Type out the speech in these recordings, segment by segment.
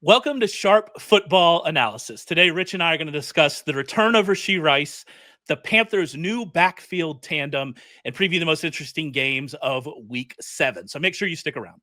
Welcome to Sharp Football Analysis. Today, Rich and I are going to discuss the return of Rashee Rice, the Panthers' new backfield tandem, and preview the most interesting games of Week 7. So make sure you stick around.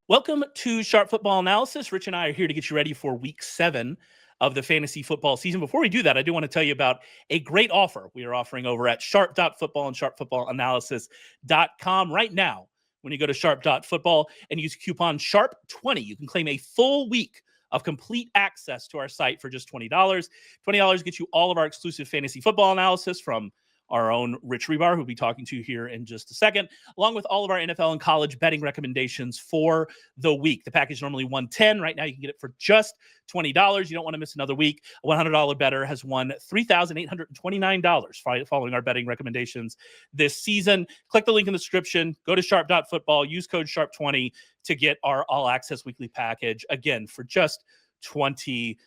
Welcome to Sharp Football Analysis. Rich and I are here to get you ready for Week 7 of the fantasy football season. Before we do that, I do want to tell you about a great offer we are offering over at sharp.football and sharpfootballanalysis.com right now. When you go to sharp.football and use coupon SHARP20, you can claim a full week of complete access to our site for just $20. $20 gets you all of our exclusive fantasy football analysis from our own Rich Hribar, who we'll be talking to here in just a second, along with all of our NFL and college betting recommendations for the week. The package is normally $110. Right now, you can get it for just $20. You don't want to miss another week. A $100 bettor has won $3,829 following our betting recommendations this season. Click the link in the description. Go to sharp.football. Use code SHARP20 to get our all-access weekly package, again, for just $20.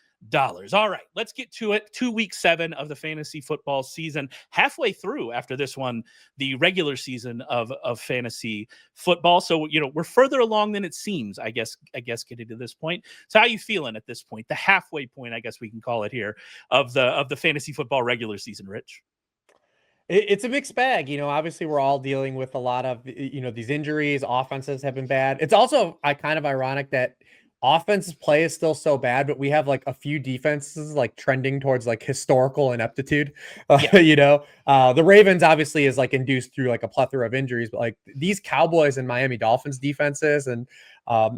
All right, let's get to it. Week 7 of the fantasy football season. Halfway through after this one, the regular season of fantasy football. So, we're further along than it seems, I guess getting to this point. So how are you feeling at this point? The halfway point, I guess we can call it here, of the fantasy football regular season, Rich. It's a mixed bag. Obviously we're all dealing with a lot of, these injuries. Offenses have been bad. It's also kind of ironic that offensive play is still so bad, but we have like a few defenses like trending towards like historical ineptitude. The Ravens obviously is like induced through like a plethora of injuries, but like these Cowboys and Miami Dolphins defenses and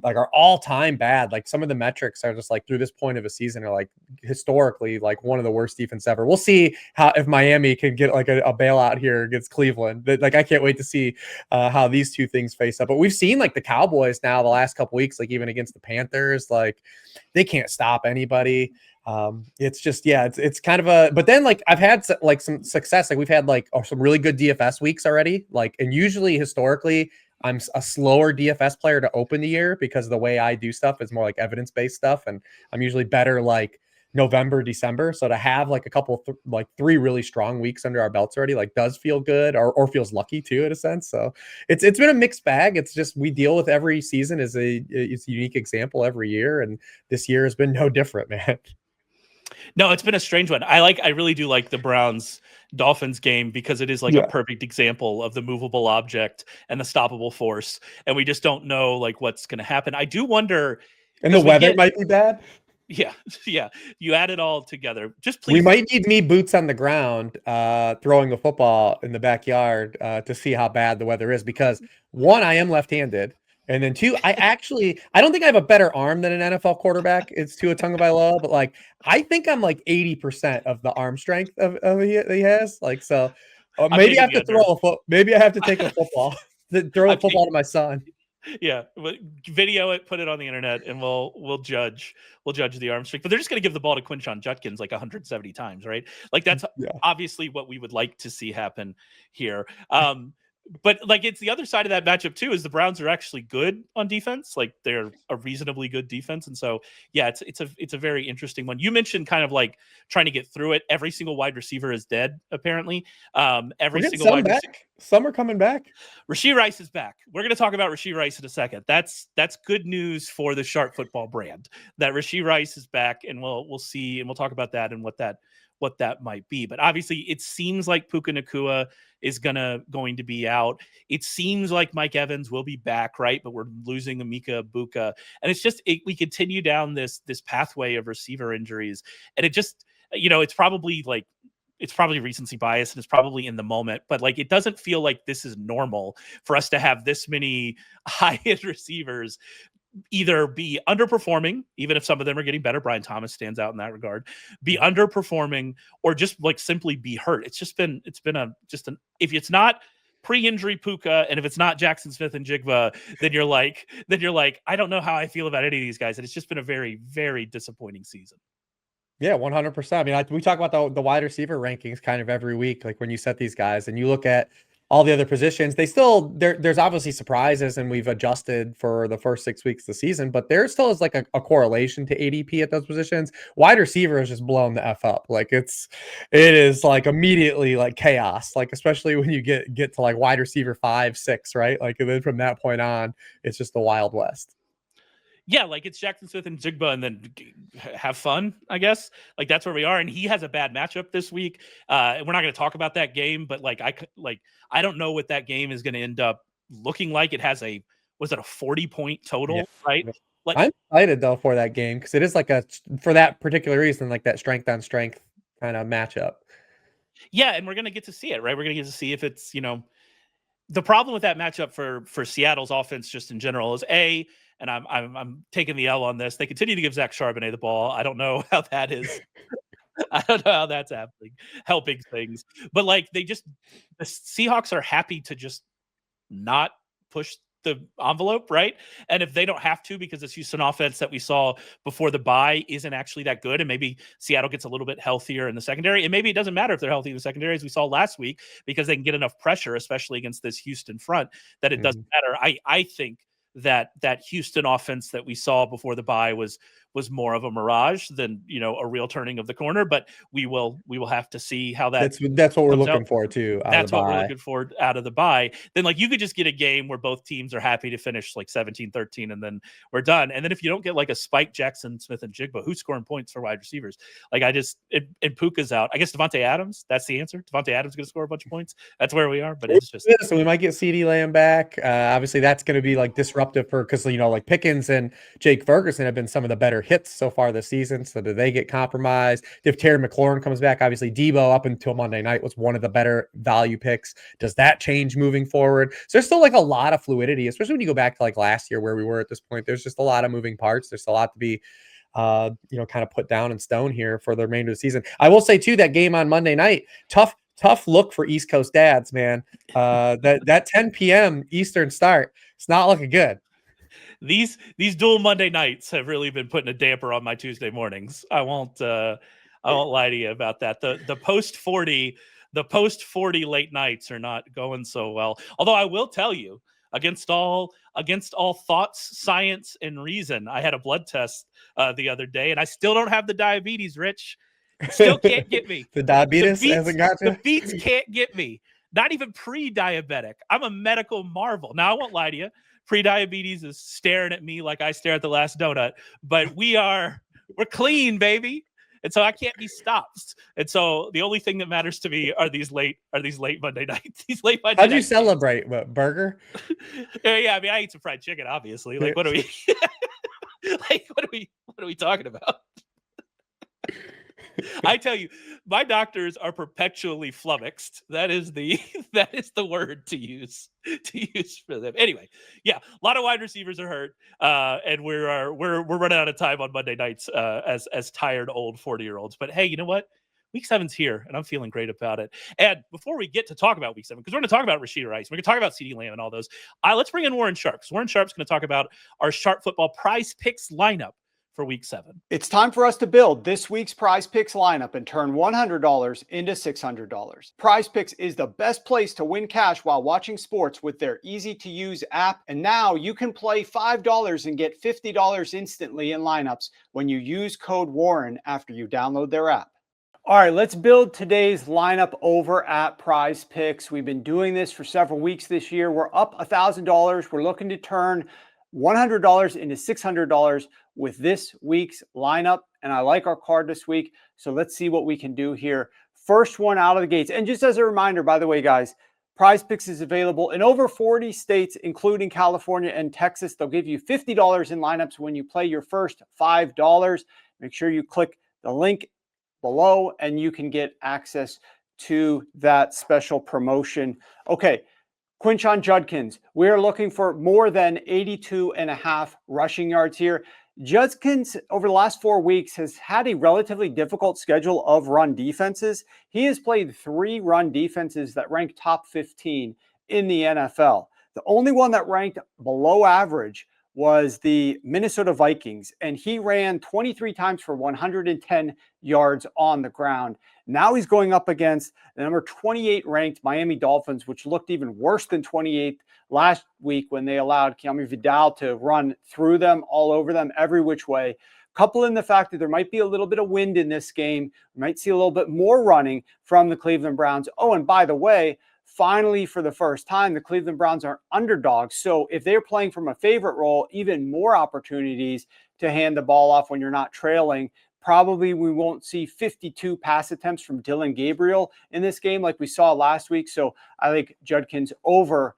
like are all time bad. Like some of the metrics are just like through this point of a season are like historically like one of the worst defense ever. We'll see if Miami can get like a bailout here against Cleveland. Like I can't wait to see how these two things face up. But we've seen like the Cowboys now the last couple weeks, like even against the Panthers, like they can't stop anybody. It's just, it's kind of but then like I've had like some success. Like we've had like some really good DFS weeks already. Like, and usually historically I'm a slower DFS player to open the year because the way I do stuff is more like evidence-based stuff. And I'm usually better like November, December. So to have like a couple, like 3 really strong weeks under our belts already, like does feel good or feels lucky too, in a sense. So it's been a mixed bag. It's just, we deal with every season as it's a unique example every year. And this year has been no different, man. No, it's been a strange one. I really do like the Browns Dolphins game because it is like a perfect example of the movable object and the stoppable force. And we just don't know like what's going to happen. I do wonder. And the weather might be bad. Yeah. You add it all together. Just please. We might need me boots on the ground, throwing a football in the backyard to see how bad the weather is. Because 1, I am left-handed. And then 2, I don't think I have a better arm than an NFL quarterback. It's Tua Tagovailoa, but like I think I'm like 80% of the arm strength of he has. Like so, maybe I have to throw a foot. Maybe I have to take a football, throw a football to my son. Yeah, video it, put it on the internet, and we'll judge the arm strength. But they're just going to give the ball to Quinshon Judkins like 170 times, right? Like that's obviously what we would like to see happen here. But like it's the other side of that matchup too, is the Browns are actually good on defense. Like they're a reasonably good defense. And so, it's a very interesting one. You mentioned kind of like trying to get through it. Every single wide receiver is dead, apparently. Every single wide receiver. Some are coming back. Rashee Rice is back. We're going to talk about Rashee Rice in a second. That's good news for the Sharp Football brand that Rashee Rice is back, and we'll see, and we'll talk about that and what that might be. But obviously it seems like Puka Nacua is going to be out. It seems like Mike Evans will be back, right? But we're losing Emeka Egbuka. And it's just, we continue down this pathway of receiver injuries. And it just, it's probably recency bias and it's probably in the moment, but like, it doesn't feel like this is normal for us to have this many high-end receivers either be underperforming, even if some of them are getting better. Brian Thomas stands out in that regard, be underperforming, or just like simply be hurt. It's been if it's not pre-injury Puka, and if it's not Jackson Smith and Jigba, then you're like, I don't know how I feel about any of these guys. And it's just been a very, very disappointing season. Yeah, 100%. I mean, we talk about the wide receiver rankings kind of every week, like when you set these guys and you look at all the other positions. They still there's obviously surprises, and we've adjusted for the first 6 weeks of the season, but there still is like a correlation to ADP at those positions. Wide receiver is just blown the F up. Like it is like immediately like chaos, like especially when you get to like wide receiver 5, 6, right? Like, and then from that point on, it's just the Wild West. Yeah, like it's Jackson Smith and Jigba, and then have fun, I guess. Like that's where we are. And he has a bad matchup this week. We're not going to talk about that game, but I don't know what that game is going to end up looking like. It has a 40-point total, Yeah. right? Like I'm excited though for that game because it is like for that particular reason, like that strength on strength kind of matchup. Yeah, and we're going to get to see it, right? We're going to get to see if it's the problem with that matchup for Seattle's offense just in general is and I'm taking the L on this. They continue to give Zach Charbonnet the ball. I don't know how that is. I don't know how that's helping things. But like the Seahawks are happy to just not push the envelope, right? And if they don't have to, because this Houston offense that we saw before the bye isn't actually that good, and maybe Seattle gets a little bit healthier in the secondary, and maybe it doesn't matter if they're healthy in the secondary, as we saw last week, because they can get enough pressure, especially against this Houston front, that it doesn't matter. I think that Houston offense that we saw before the bye was more of a mirage than a real turning of the corner. But we will have to see how that's what we're looking for too. That's what we're looking for out of the bye. Then like you could just get a game where both teams are happy to finish like 17-13 and then we're done. And then if you don't get like a spike Jackson Smith and Jigba, who's scoring points for wide receivers? Like and Puka's out. I guess Devontae Adams, that's the answer. Devontae Adams is going to score a bunch of points. That's where we are. But it's just so we might get CD Lamb back. Obviously that's going to be like disruptive because like Pickens and Jake Ferguson have been some of the better hits so far this season. So do they get compromised? If Terry McLaurin comes back, obviously Debo up until Monday night was one of the better value picks. Does that change moving forward? So there's still like a lot of fluidity, especially when you go back to like last year where we were at this point. There's just a lot of moving parts. There's a lot to be kind of put down in stone here for the remainder of the season. I will say too, that game on Monday night, tough look for East Coast dads, man. That 10 p.m. Eastern start, it's not looking good. These dual Monday nights have really been putting a damper on my Tuesday mornings. I won't lie to you about that. The post 40 late nights are not going so well. Although I will tell you, against all thoughts, science, and reason, I had a blood test the other day, and I still don't have the diabetes, Rich. Still can't get me. The diabetes hasn't got you? The beats can't get me. Not even pre-diabetic. I'm a medical marvel. Now, I won't lie to you. Pre-diabetes is staring at me like I stare at the last donut. But we're clean, baby. And so I can't be stopped. And so the only thing that matters to me are these late Monday nights. How'd you celebrate? What, burger? Yeah, I mean, I ate some fried chicken, obviously. Like, what are we what are we talking about? I tell you, my doctors are perpetually flummoxed. That is the word to use for them. Anyway, yeah, a lot of wide receivers are hurt, and we're running out of time on Monday nights as tired old 40-year-olds. But hey, you know what? Week 7's here, and I'm feeling great about it. And before we get to talk about Week 7, because we're going to talk about Rashee Rice, we're going to talk about CeeDee Lamb and all those. Let's bring in Warren Sharp. Warren Sharp's going to talk about our Sharp Football PrizePicks lineup for Week 7. It's time for us to build this week's PrizePicks lineup and turn $100 into $600. PrizePicks is the best place to win cash while watching sports with their easy-to-use app. And now you can play $5 and get $50 instantly in lineups when you use code Warren after you download their app. All right, let's build today's lineup over at PrizePicks. We've been doing this for several weeks this year. We're up $1,000. We're looking to turn $100 into $600 with this week's lineup. And I like our card this week. So let's see what we can do here. First one out of the gates. And just as a reminder, by the way, guys, PrizePicks is available in over 40 states, including California and Texas. They'll give you $50 in lineups when you play your first $5. Make sure you click the link below and you can get access to that special promotion. Okay. Quinshon Judkins, we're looking for more than 82.5 rushing yards here. Judkins, over the last 4 weeks, has had a relatively difficult schedule of run defenses. He has played 3 run defenses that rank top 15 in the NFL. The only one that ranked below average was the Minnesota Vikings, and he ran 23 times for 110 yards on the ground. Now he's going up against the number 28 ranked Miami Dolphins, which looked even worse than 28th last week when they allowed Kimani Vidal to run through them, all over them, every which way. Couple in the fact that there might be a little bit of wind in this game. We might see a little bit more running from the Cleveland Browns. Oh, and by the way, finally, for the first time, the Cleveland Browns are underdogs. So if they're playing from a favorite role, even more opportunities to hand the ball off when you're not trailing. Probably we won't see 52 pass attempts from Dylan Gabriel in this game like we saw last week. So I think Judkins over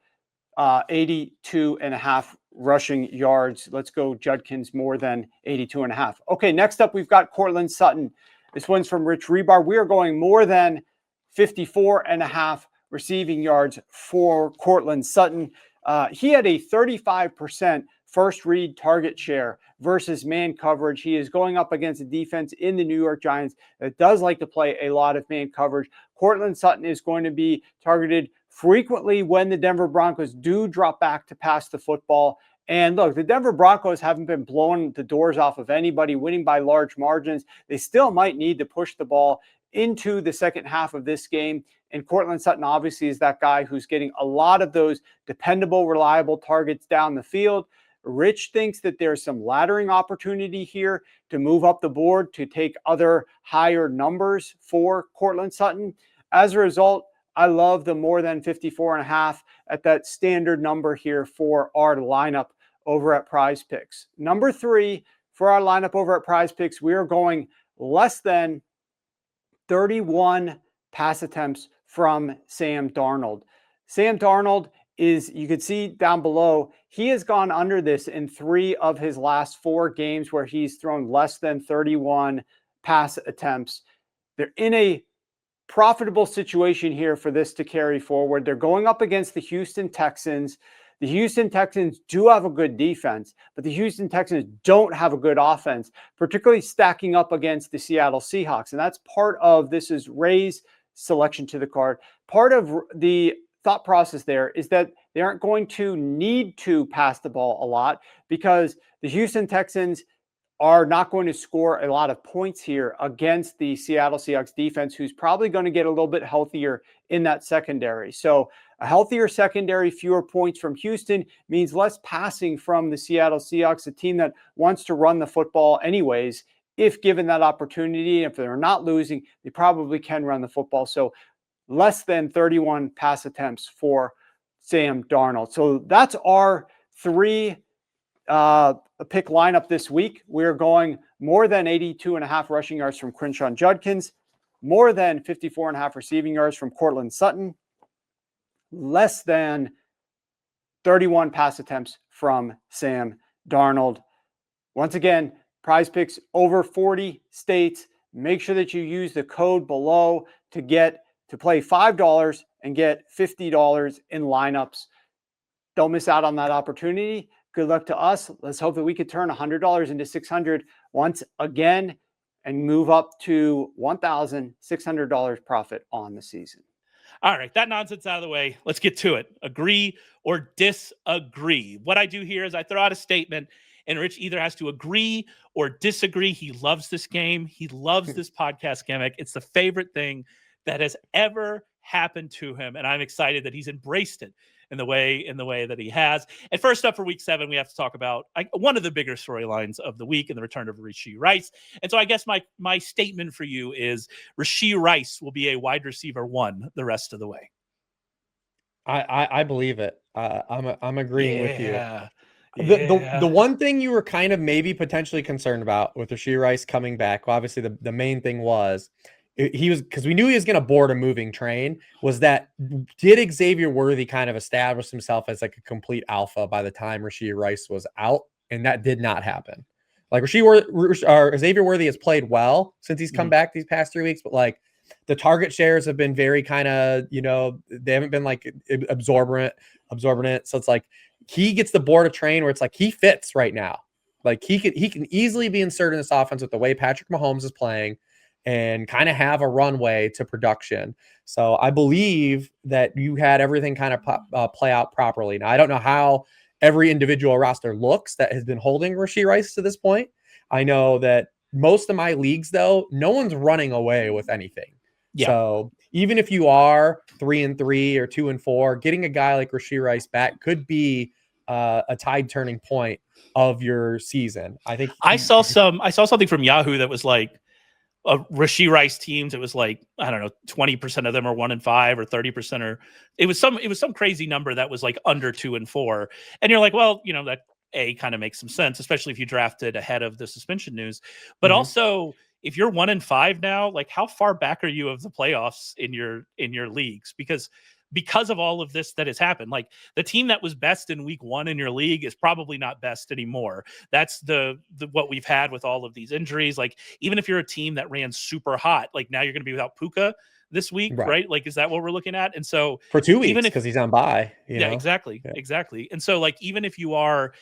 82.5 rushing yards. Let's go Judkins more than 82.5. Okay, next up, we've got Cortland Sutton. This one's from Rich Hribar. We are going more than 54.5 receiving yards for Cortland Sutton. He had a 35% first read target share versus man coverage. He is going up against a defense in the New York Giants that does like to play a lot of man coverage. Cortland Sutton is going to be targeted frequently when the Denver Broncos do drop back to pass the football. And look, the Denver Broncos haven't been blowing the doors off of anybody, winning by large margins. They still might need to push the ball into the second half of this game. And Cortland Sutton obviously is that guy who's getting a lot of those dependable, reliable targets down the field. Rich thinks that there's some laddering opportunity here to move up the board to take other higher numbers for Cortland Sutton. As a result, I love the more than 54.5 at that standard number here for our lineup over at PrizePicks. Number 3 for our lineup over at PrizePicks, we are going less than 31 pass attempts from Sam Darnold. Sam Darnold is, you can see down below, he has gone under this in 3 of his last 4 games where he's thrown less than 31 pass attempts. They're in a profitable situation here for this to carry forward. They're going up against the Houston Texans. The Houston Texans do have a good defense, but the Houston Texans don't have a good offense, particularly stacking up against the Seattle Seahawks. And that's part of this is Ray's selection to the card. Part of the thought process there is that they aren't going to need to pass the ball a lot because the Houston Texans are not going to score a lot of points here against the Seattle Seahawks defense, who's probably going to get a little bit healthier in that secondary. So a healthier secondary, fewer points from Houston means less passing from the Seattle Seahawks, a team that wants to run the football anyways. If given that opportunity, if they're not losing, they probably can run the football. So less than 31 pass attempts for Sam Darnold. So that's our 3 pick lineup this week. We're going more than 82.5 rushing yards from Quinshon Judkins, more than 54.5 receiving yards from Cortland Sutton, less than 31 pass attempts from Sam Darnold. Once again, PrizePicks over 40 states. Make sure that you use the code below to play $5 and get $50 in lineups. Don't miss out on that opportunity. Good luck to us. Let's hope that we could turn $100 into $600 once again and move up to $1,600 profit on the season. All right, that nonsense out of the way. Let's get to it. Agree or disagree. What I do here is I throw out a statement, and Rich either has to agree or disagree. He loves this game. He loves this podcast gimmick. It's the favorite thing that has ever happened to him, and I'm excited that he's embraced it in the way that he has. And first up for week 7, we have to talk about one of the bigger storylines of the week and the return of Rashee Rice. And so I guess my statement for you is Rashee Rice will be a wide receiver 1 the rest of the way. I believe it. I'm agreeing with you. Yeah. The one thing you were kind of maybe potentially concerned about with Rashee Rice coming back, well, obviously the main thing was because we knew he was going to board a moving train, was that did Xavier Worthy kind of establish himself as like a complete alpha by the time Rashee Rice was out? And that did not happen. Like Xavier Worthy has played well since he's come back these past 3 weeks, but like the target shares have been very kind of, they haven't been like absorbent. So it's like he gets the board a train where it's like he fits right now. Like he can easily be inserted in this offense with the way Patrick Mahomes is playing and kind of have a runway to production. So I believe that you had everything kind of play out properly. Now, I don't know how every individual roster looks that has been holding Rashee Rice to this point. I know that most of my leagues, though, no one's running away with anything. Yeah. So even if you are 3-3 or 2-4, getting a guy like Rashee Rice back could be a tide turning point of your season. I think I saw something from Yahoo that was like Rashee Rice teams. It was like, I don't know, 20% of them are 1-5 or 30%, or it was some crazy number that was like under 2-4. And you're like, well, that kind of makes some sense, especially if you drafted ahead of the suspension news. But also, if you're 1-5 now, like how far back are you of the playoffs in your leagues? Because of all of this that has happened, like the team that was best in week 1 in your league is probably not best anymore. That's the what we've had with all of these injuries. Like even if you're a team that ran super hot, like now you're going to be without Puka this week, right? Like, is that what we're looking at? And so for 2 weeks, because he's on bye, exactly. And so like, even if you are,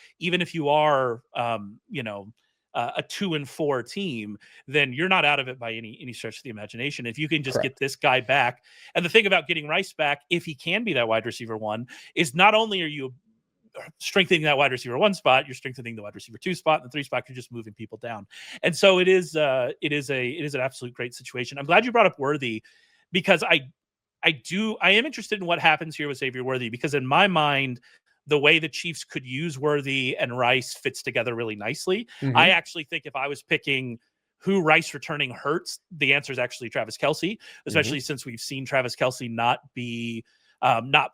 a 2-4 team, then you're not out of it by any stretch of the imagination. If you can just get this guy back. And the thing about getting Rice back, if he can be that wide receiver 1, is not only are you strengthening that wide receiver 1 spot, you're strengthening the wide receiver 2 spot, and the 3 spot, you're just moving people down. And so it is an absolute great situation. I'm glad you brought up Worthy, because I am interested in what happens here with Xavier Worthy, because in my mind, the way the Chiefs could use Worthy and Rice fits together really nicely. I actually think if I was picking who Rice returning hurts, the answer is actually Travis Kelce, especially since we've seen Travis Kelce not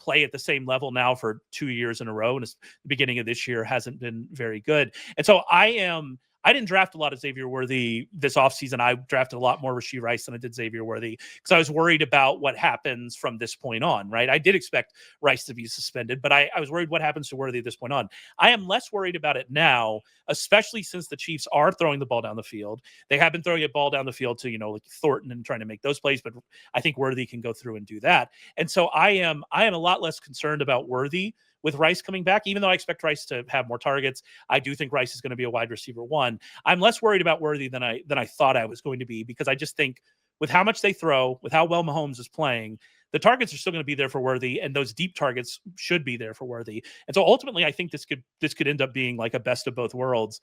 play at the same level now for 2 years in a row. And the beginning of this year hasn't been very good. And so I didn't draft a lot of Xavier Worthy this offseason. I drafted a lot more Rashee Rice than I did Xavier Worthy, because I was worried about what happens from this point on, right? I did expect Rice to be suspended, but I was worried what happens to Worthy at this point on. I am less worried about it now, especially since the Chiefs are throwing the ball down the field. They have been throwing a ball down the field to, like Thornton and trying to make those plays, but I think Worthy can go through and do that. And so I am a lot less concerned about Worthy with Rice coming back, even though I expect Rice to have more targets. I do think Rice is going to be a wide receiver 1. I'm less worried about Worthy than I thought I was going to be, because I just think with how much they throw, with how well Mahomes is playing, the targets are still going to be there for Worthy, and those deep targets should be there for Worthy. And so ultimately, I think this could end up being like a best of both worlds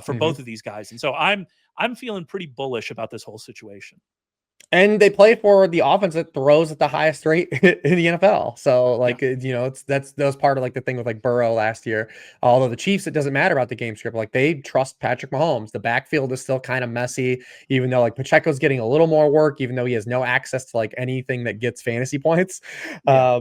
for both of these guys. And so I'm feeling pretty bullish about this whole situation. And they play for the offense that throws at the highest rate in the NFL. So that was part of like the thing with like Burrow last year. Although the Chiefs, it doesn't matter about the game script. Like they trust Patrick Mahomes. The backfield is still kind of messy, even though like Pacheco's getting a little more work, even though he has no access to like anything that gets fantasy points. Yeah.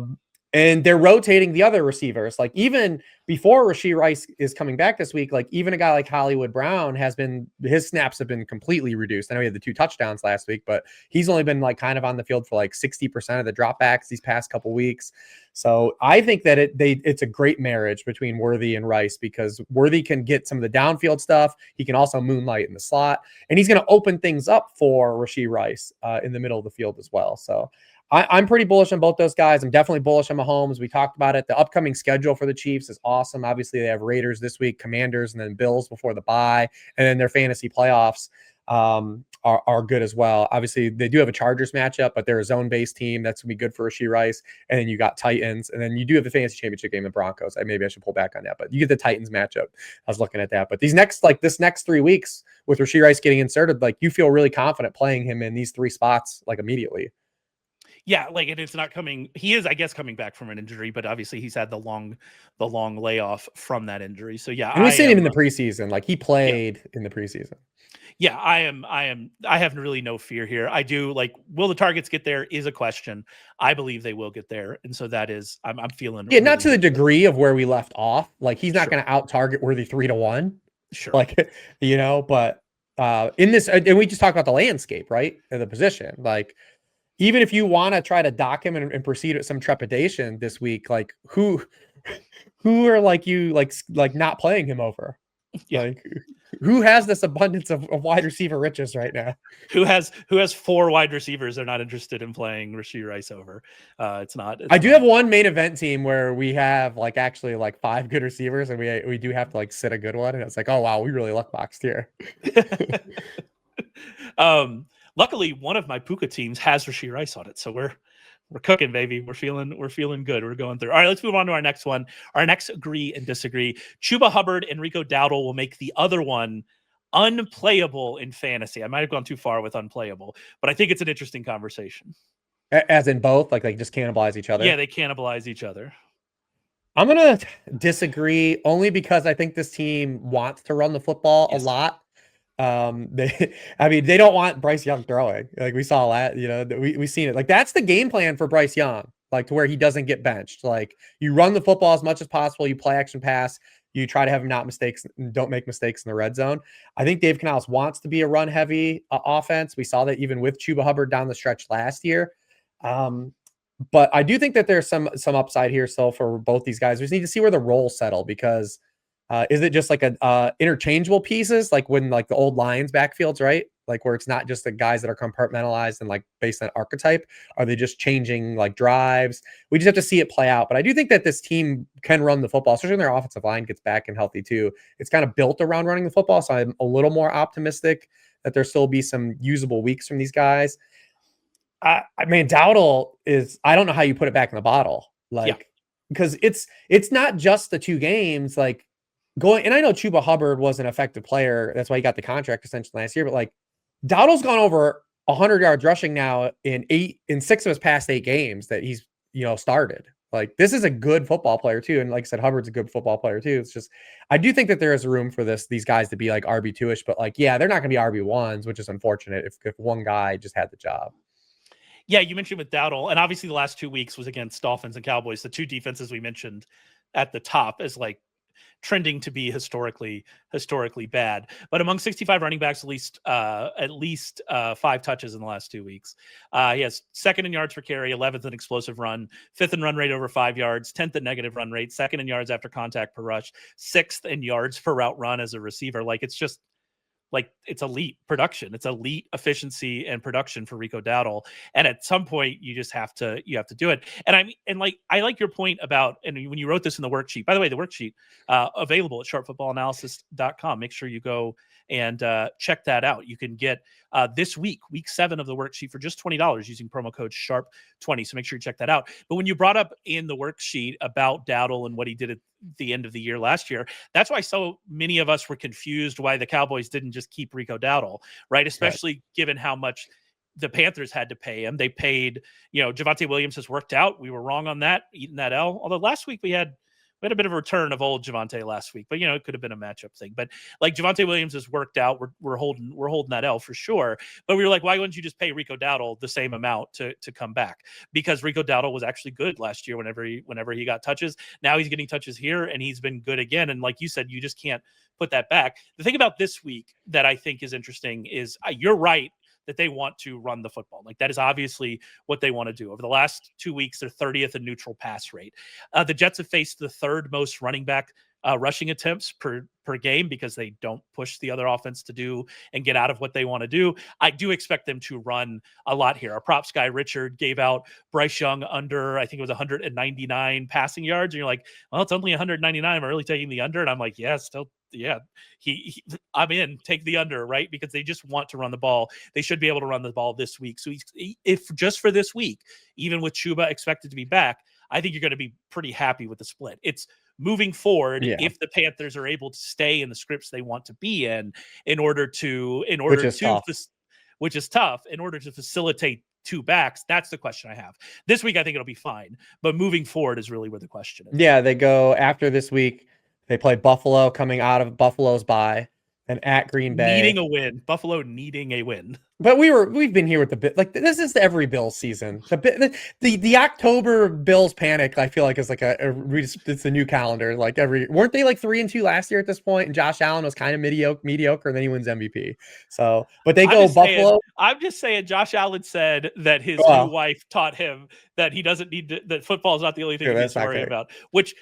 And they're rotating the other receivers. Like even before Rashee Rice is coming back this week, like even a guy like Hollywood Brown his snaps have been completely reduced. I know he had the 2 touchdowns last week, but he's only been like kind of on the field for like 60% of the dropbacks these past couple weeks. So I think that it's a great marriage between Worthy and Rice, because Worthy can get some of the downfield stuff. He can also moonlight in the slot, and he's going to open things up for Rashee Rice in the middle of the field as well. So I'm pretty bullish on both those guys. I'm definitely bullish on Mahomes. We talked about it. The upcoming schedule for the Chiefs is awesome. Obviously, they have Raiders this week, Commanders, and then Bills before the bye. And then their fantasy playoffs are good as well. Obviously, they do have a Chargers matchup, but they're a zone-based team. That's going to be good for Rashee Rice. And then you got Titans. And then you do have the fantasy championship game, the Broncos. Maybe I should pull back on that. But you get the Titans matchup. I was looking at that. But this next 3 weeks with Rashee Rice getting inserted, like you feel really confident playing him in these 3 spots like immediately. Yeah, like it's not coming. He is, I guess, coming back from an injury, but obviously he's had the long layoff from that injury. So yeah, and we've seen him in the preseason. Like he played in the preseason. Yeah, I have really no fear here. I do like, will the targets get there is a question. I believe they will get there, and so that is I'm feeling. Yeah, really not to the degree of where we left off. Like he's not going to out target Worthy 3-1. Sure, like but in this, and we just talked about the landscape, right, of the position, like. Even if you want to try to dock him and proceed with some trepidation this week, like who are like you, like not playing him over? Yeah. Like who has this abundance of wide receiver riches right now? Who has 4 wide receivers they're not interested in playing Rashee Rice over? It's not. I do have one main event team where we have like actually like 5 good receivers, and we do have to like sit a good one, and it's like, oh wow, we really luck boxed here. Luckily, one of my Puka teams has Rashee Rice on it, so we're cooking, baby. We're feeling good. We're going through. All right, let's move on to our next one. Our next agree and disagree. Chuba Hubbard and Rico Dowdle will make the other one unplayable in fantasy. I might have gone too far with unplayable, but I think it's an interesting conversation. As in both, like they just cannibalize each other. Yeah, they cannibalize each other. I'm gonna disagree only because I think this team wants to run the football a lot. They don't want Bryce Young throwing. Like we saw that, we've seen it. Like that's the game plan for Bryce Young, like to where he doesn't get benched. Like you run the football as much as possible, you play action pass, you try to have him don't make mistakes in the red zone. I think Dave Canales wants to be a run heavy offense. We saw that even with Chuba Hubbard down the stretch last year. But I do think that there's some upside here still for both these guys. We just need to see where the roles settle because is it just like a interchangeable pieces like when like the old Lions backfields, right? Like where it's not just the guys that are compartmentalized and like based on archetype. Are they just changing like drives? We just have to see it play out. But I do think that this team can run the football, especially when their offensive line gets back and healthy too. It's kind of built around running the football. So I'm a little more optimistic that there still be some usable weeks from these guys. I mean, Dowdle is, I don't know how you put it back in the bottle. Like, because it's not just the 2 games, like going, and I know Chuba Hubbard was an effective player. That's why he got the contract essentially last year. But like Dowdle's gone over 100 yards rushing now in 6 of his past 8 games that he's, started. Like this is a good football player too. And like I said, Hubbard's a good football player too. It's just, I do think that there is room for these guys to be like RB2-ish, but like, yeah, they're not going to be RB1s, which is unfortunate if one guy just had the job. Yeah, you mentioned with Dowdle, and obviously the last 2 weeks was against Dolphins and Cowboys, the 2 defenses we mentioned at the top as like trending to be historically bad. But among 65 running backs, at least 5 touches in the last 2 weeks. He has 2nd in yards per carry, 11th in explosive run, 5th in run rate over 5 yards, 10th in negative run rate, 2nd in yards after contact per rush, 6th in yards per route run as a receiver. Like it's just like it's elite production. It's elite efficiency and production for Rico Dowdle. And at some point you just have to do it. And I like your point about, and when you wrote this in the worksheet, by the way, the worksheet available at sharpfootballanalysis.com. Make sure you go and check that out. You can get this week 7 of the worksheet for just $20 using promo code SHARP20. So make sure you check that out. But when you brought up in the worksheet about Dowdle and what he did at the end of the year last year, that's why so many of us were confused why the Cowboys didn't just keep Rico Dowdle, right? Especially given how much the Panthers had to pay him. They paid, Javonte Williams has worked out. We were wrong on that, eating that L. Although last week we had a bit of a return of old Javonte last week, but it could have been a matchup thing. But like Javonte Williams has worked out. We're holding that L for sure. But we were like, why wouldn't you just pay Rico Dowdle the same amount to come back? Because Rico Dowdle was actually good last year whenever he got touches. Now he's getting touches here and he's been good again. And like you said, you just can't put that back. The thing about this week that I think is interesting is you're right that they want to run the football. Like that is obviously what they want to do. Over the last 2 weeks, they're 30th in neutral pass rate. The Jets have faced the 3rd most running back rushing attempts per game because they don't push the other offense to do and get out of what they want to do. I do expect them to run a lot here. Our props guy, Richard, gave out Bryce Young under, I think it was 199 passing yards. And you're like, well, it's only 199. I'm really taking the under. And I'm like, yeah, still. Yeah, I'm in. Take the under, right? Because they just want to run the ball. They should be able to run the ball this week. So if just for this week, even with Chuba expected to be back, I think you're going to be pretty happy with the split. It's moving forward if the Panthers are able to stay in the scripts they want to be in order to which is tough, in order to facilitate 2 backs. That's the question I have. This week, I think it'll be fine, but moving forward is really where the question is. Yeah, they go after this week. They play Buffalo coming out of Buffalo's bye and at Green Bay. Needing a win. Buffalo needing a win. But we've been here with the like this is every Bills season. The October Bills panic, I feel like is like it's a new calendar. Like weren't they like 3-2 last year at this point? And Josh Allen was kind of mediocre, and then he wins MVP. So, but they go Buffalo. I'm just saying Josh Allen said that his new wife taught him that he doesn't need to, that football is not the only thing he needs to worry about. Which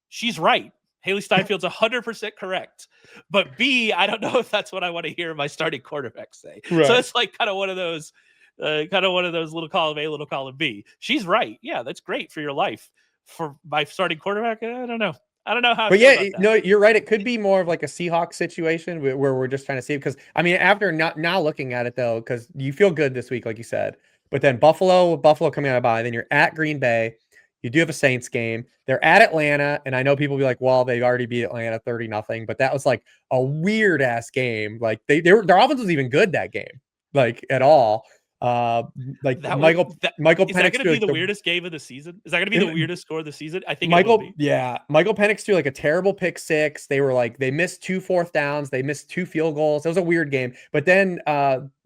she's right. Haley Steinfeld's 100% correct. But B, I don't know if that's what I want to hear my starting quarterback say. Right. So it's like kind of one of those little column A, little column B. She's right. Yeah, that's great for your life. For my starting quarterback, I don't know. I don't know how. But yeah, no, you're right. It could be more of like a Seahawks situation where we're just trying to see it. Because I mean, after now looking at it though, because you feel good this week, like you said. But then Buffalo coming out of bye. Then you're at Green Bay. You do have a Saints game. They're at Atlanta, and I know people will be like, well, they already beat Atlanta 30-0, but that was like a weird ass game. Like their offense was even good that game, like at all. Like Michael Penix. Is that going to be like the weirdest game of the season? Is that going to be the weirdest score of the season? I think Michael Penix threw like a terrible pick six. They missed 2 4th downs. They missed 2 field goals. It was a weird game. But then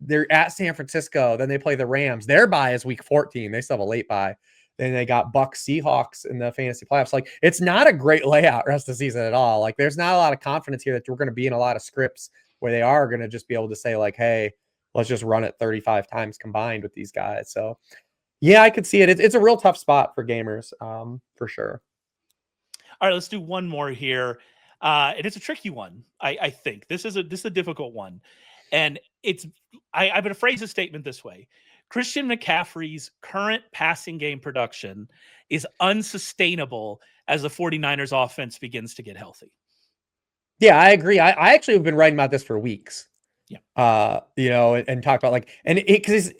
they're at San Francisco. Then they play the Rams. Their bye is week 14. They still have a late bye. Then they got Bucs Seahawks in the fantasy playoffs. Like, it's not a great layout rest of the season at all. Like, there's not a lot of confidence here that we're going to be in a lot of scripts where they are going to just be able to say like, hey, let's just run it 35 times combined with these guys. So yeah, I could see it. It's a real tough spot for gamers, for sure. All right, let's do one more here. And it's a tricky one. I think this is a difficult one. And I'm going to phrase a statement this way. Christian McCaffrey's current passing game production is unsustainable as the 49ers offense begins to get healthy. Yeah, I agree. I actually have been writing about this for weeks. Yeah. And talk about because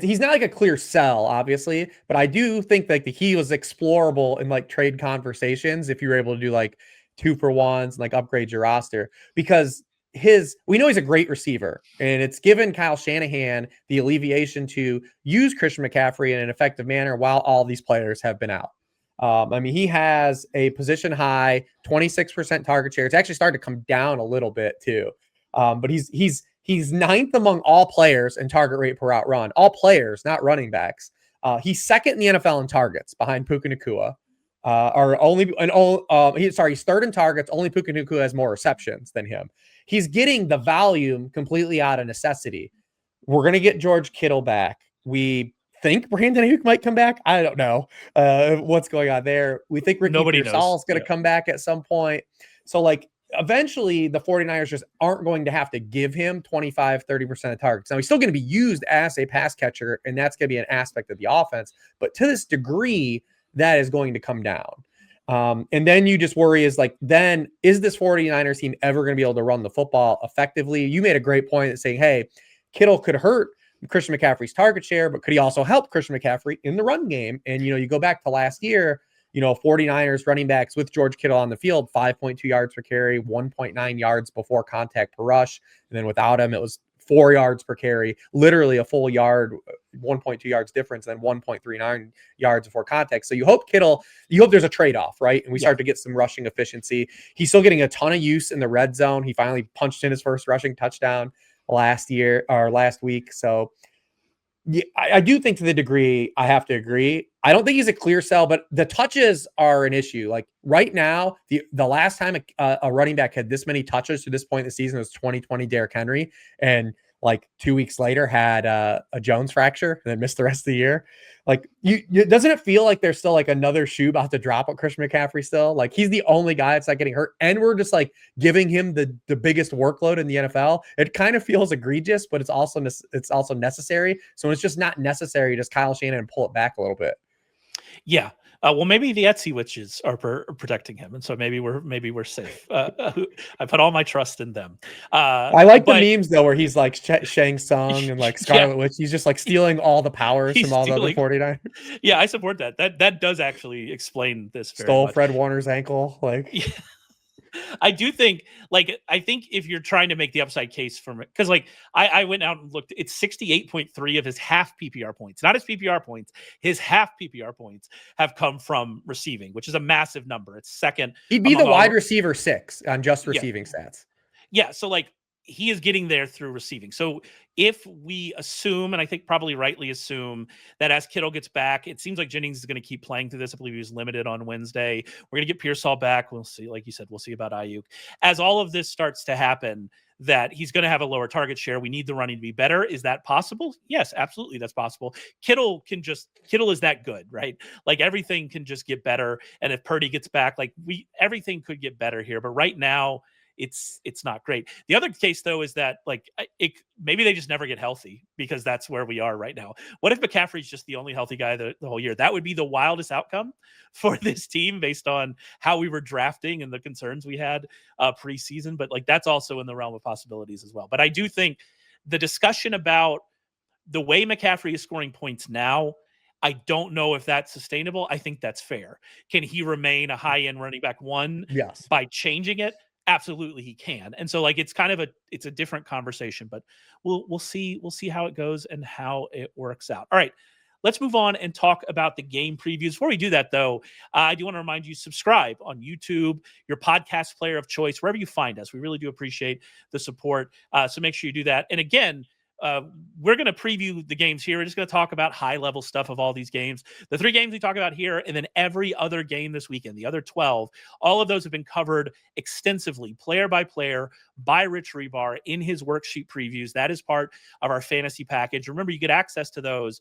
he's not like a clear sell, obviously, but I do think like he was explorable in like trade conversations if you were able to do like 2-for-1s and like upgrade your roster, because we know he's a great receiver, and it's given Kyle Shanahan the alleviation to use Christian McCaffrey in an effective manner while all these players have been out. I mean, he has a position high 26% target share. It's actually started to come down a little bit too. But he's 9th among all players in target rate per route run. All players, not running backs. He's 2nd in the NFL in targets behind Puka Nacua. He's 3rd in targets. Only Puka Nacua has more receptions than him. He's getting the volume completely out of necessity. We're going to get George Kittle back. We think Brandon Ayuk might come back. I don't know what's going on there. We think Ricky Pearsall is going to come back at some point. So like, eventually the 49ers just aren't going to have to give him 25-30% of targets. Now he's still going to be used as a pass catcher, and that's going to be an aspect of the offense, but to this degree that is going to come down. And then you just worry is this 49ers team ever going to be able to run the football effectively? You made a great point at saying, hey, Kittle could hurt Christian McCaffrey's target share, but could he also help Christian McCaffrey in the run game? And, you go back to last year, 49ers running backs with George Kittle on the field, 5.2 yards per carry, 1.9 yards before contact per rush. And then without him, it was 4 yards per carry, literally a full yard, 1.2 yards difference, then 1.39 yards before contact. So you hope there's a trade-off, right? And we start to get some rushing efficiency. He's still getting a ton of use in the red zone. He finally punched in his first rushing touchdown last week. So yeah, I do think to the degree I have to agree. I don't think he's a clear sell, but the touches are an issue. Like right now, the last time a running back had this many touches to this point in the season was 2020 Derrick Henry, and like 2 weeks later had a Jones fracture and then missed the rest of the year. Like, doesn't it feel like there's still like another shoe about to drop on Christian McCaffrey still? Like he's the only guy that's not getting hurt, and we're just like giving him the biggest workload in the NFL. It kind of feels egregious, but it's also necessary. So when it's just not necessary, just Kyle Shanahan pull it back a little bit. Yeah. Well, maybe the Etsy witches are protecting him, and so maybe we're safe. I put all my trust in them. I like the memes though, where he's like Shang Tsung and like Scarlet Witch. He's just like stealing all the powers from all the other 49ers. Yeah, I support that. That does actually explain this. Stole Fred Warner's ankle, like. Yeah. I do think, if you're trying to make the upside case from it, because I went out and looked, it's 68.3 of his half PPR points, not his PPR points, his half PPR points have come from receiving, which is a massive number. It's second. He'd be the wide receiver 6 on just receiving stats. Yeah. So he is getting there through receiving. So if we assume, and I think probably rightly assume, that as Kittle gets back, it seems like Jennings is going to keep playing through this. I believe he was limited on Wednesday. We're going to get Pearsall back. We'll see. Like you said, we'll see about Ayuk. As all of this starts to happen, that he's going to have a lower target share. We need the running to be better. Is that possible? Yes, absolutely. That's possible. Kittle is that good, right? Like everything can just get better. And if Purdy gets back, everything could get better here. But right now, it's not great. The other case though is that maybe they just never get healthy, because that's where we are right now. What if McCaffrey's just the only healthy guy the whole year? That would be the wildest outcome for this team based on how we were drafting and the concerns we had preseason. But that's also in the realm of possibilities as well. But I do think the discussion about the way McCaffrey is scoring points now, I don't know if that's sustainable. I think that's fair. Can he remain a high-end running back one Yes. by changing it? Absolutely he can. And so like it's kind of a different conversation, but we'll see how it goes and how it works out. All right. Let's move on and talk about the game previews. Before we do that, though, I do want to remind you, subscribe on YouTube, your podcast player of choice, wherever you find us. We really do appreciate the support. So make sure you do that. And again, we're going to preview the games here. We're just going to talk about high-level stuff of all these games. The 3 games we talk about here, and then every other game this weekend, the other 12, all of those have been covered extensively, player by player, by Rich Hribar in his worksheet previews. That is part of our fantasy package. Remember, you get access to those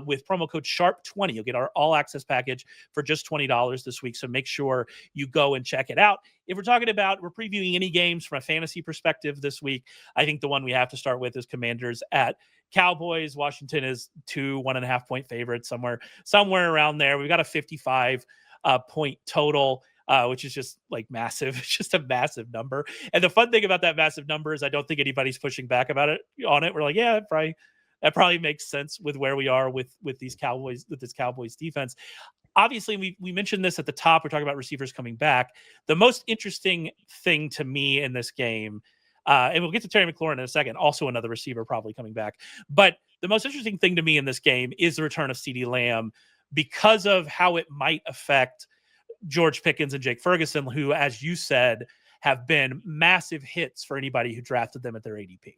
with promo code SHARP20. You'll get our all-access package for just $20 this week, so make sure you go and check it out. If we're previewing any games from a fantasy perspective this week, I think the one we have to start with is Commanders at Cowboys. Washington is 1.5 point favorites, somewhere around there. We've got a 55 point total, which is just like massive. It's just a massive number. And the fun thing about that massive number is I don't think anybody's pushing back on it. We're like, yeah, that probably makes sense with where we are with these Cowboys, with this Cowboys defense. Obviously, we mentioned this at the top. We're talking about receivers coming back. The most interesting thing to me in this game, and we'll get to Terry McLaurin in a second, also another receiver probably coming back. But the most interesting thing to me in this game is the return of CeeDee Lamb because of how it might affect George Pickens and Jake Ferguson, who, as you said, have been massive hits for anybody who drafted them at their ADP.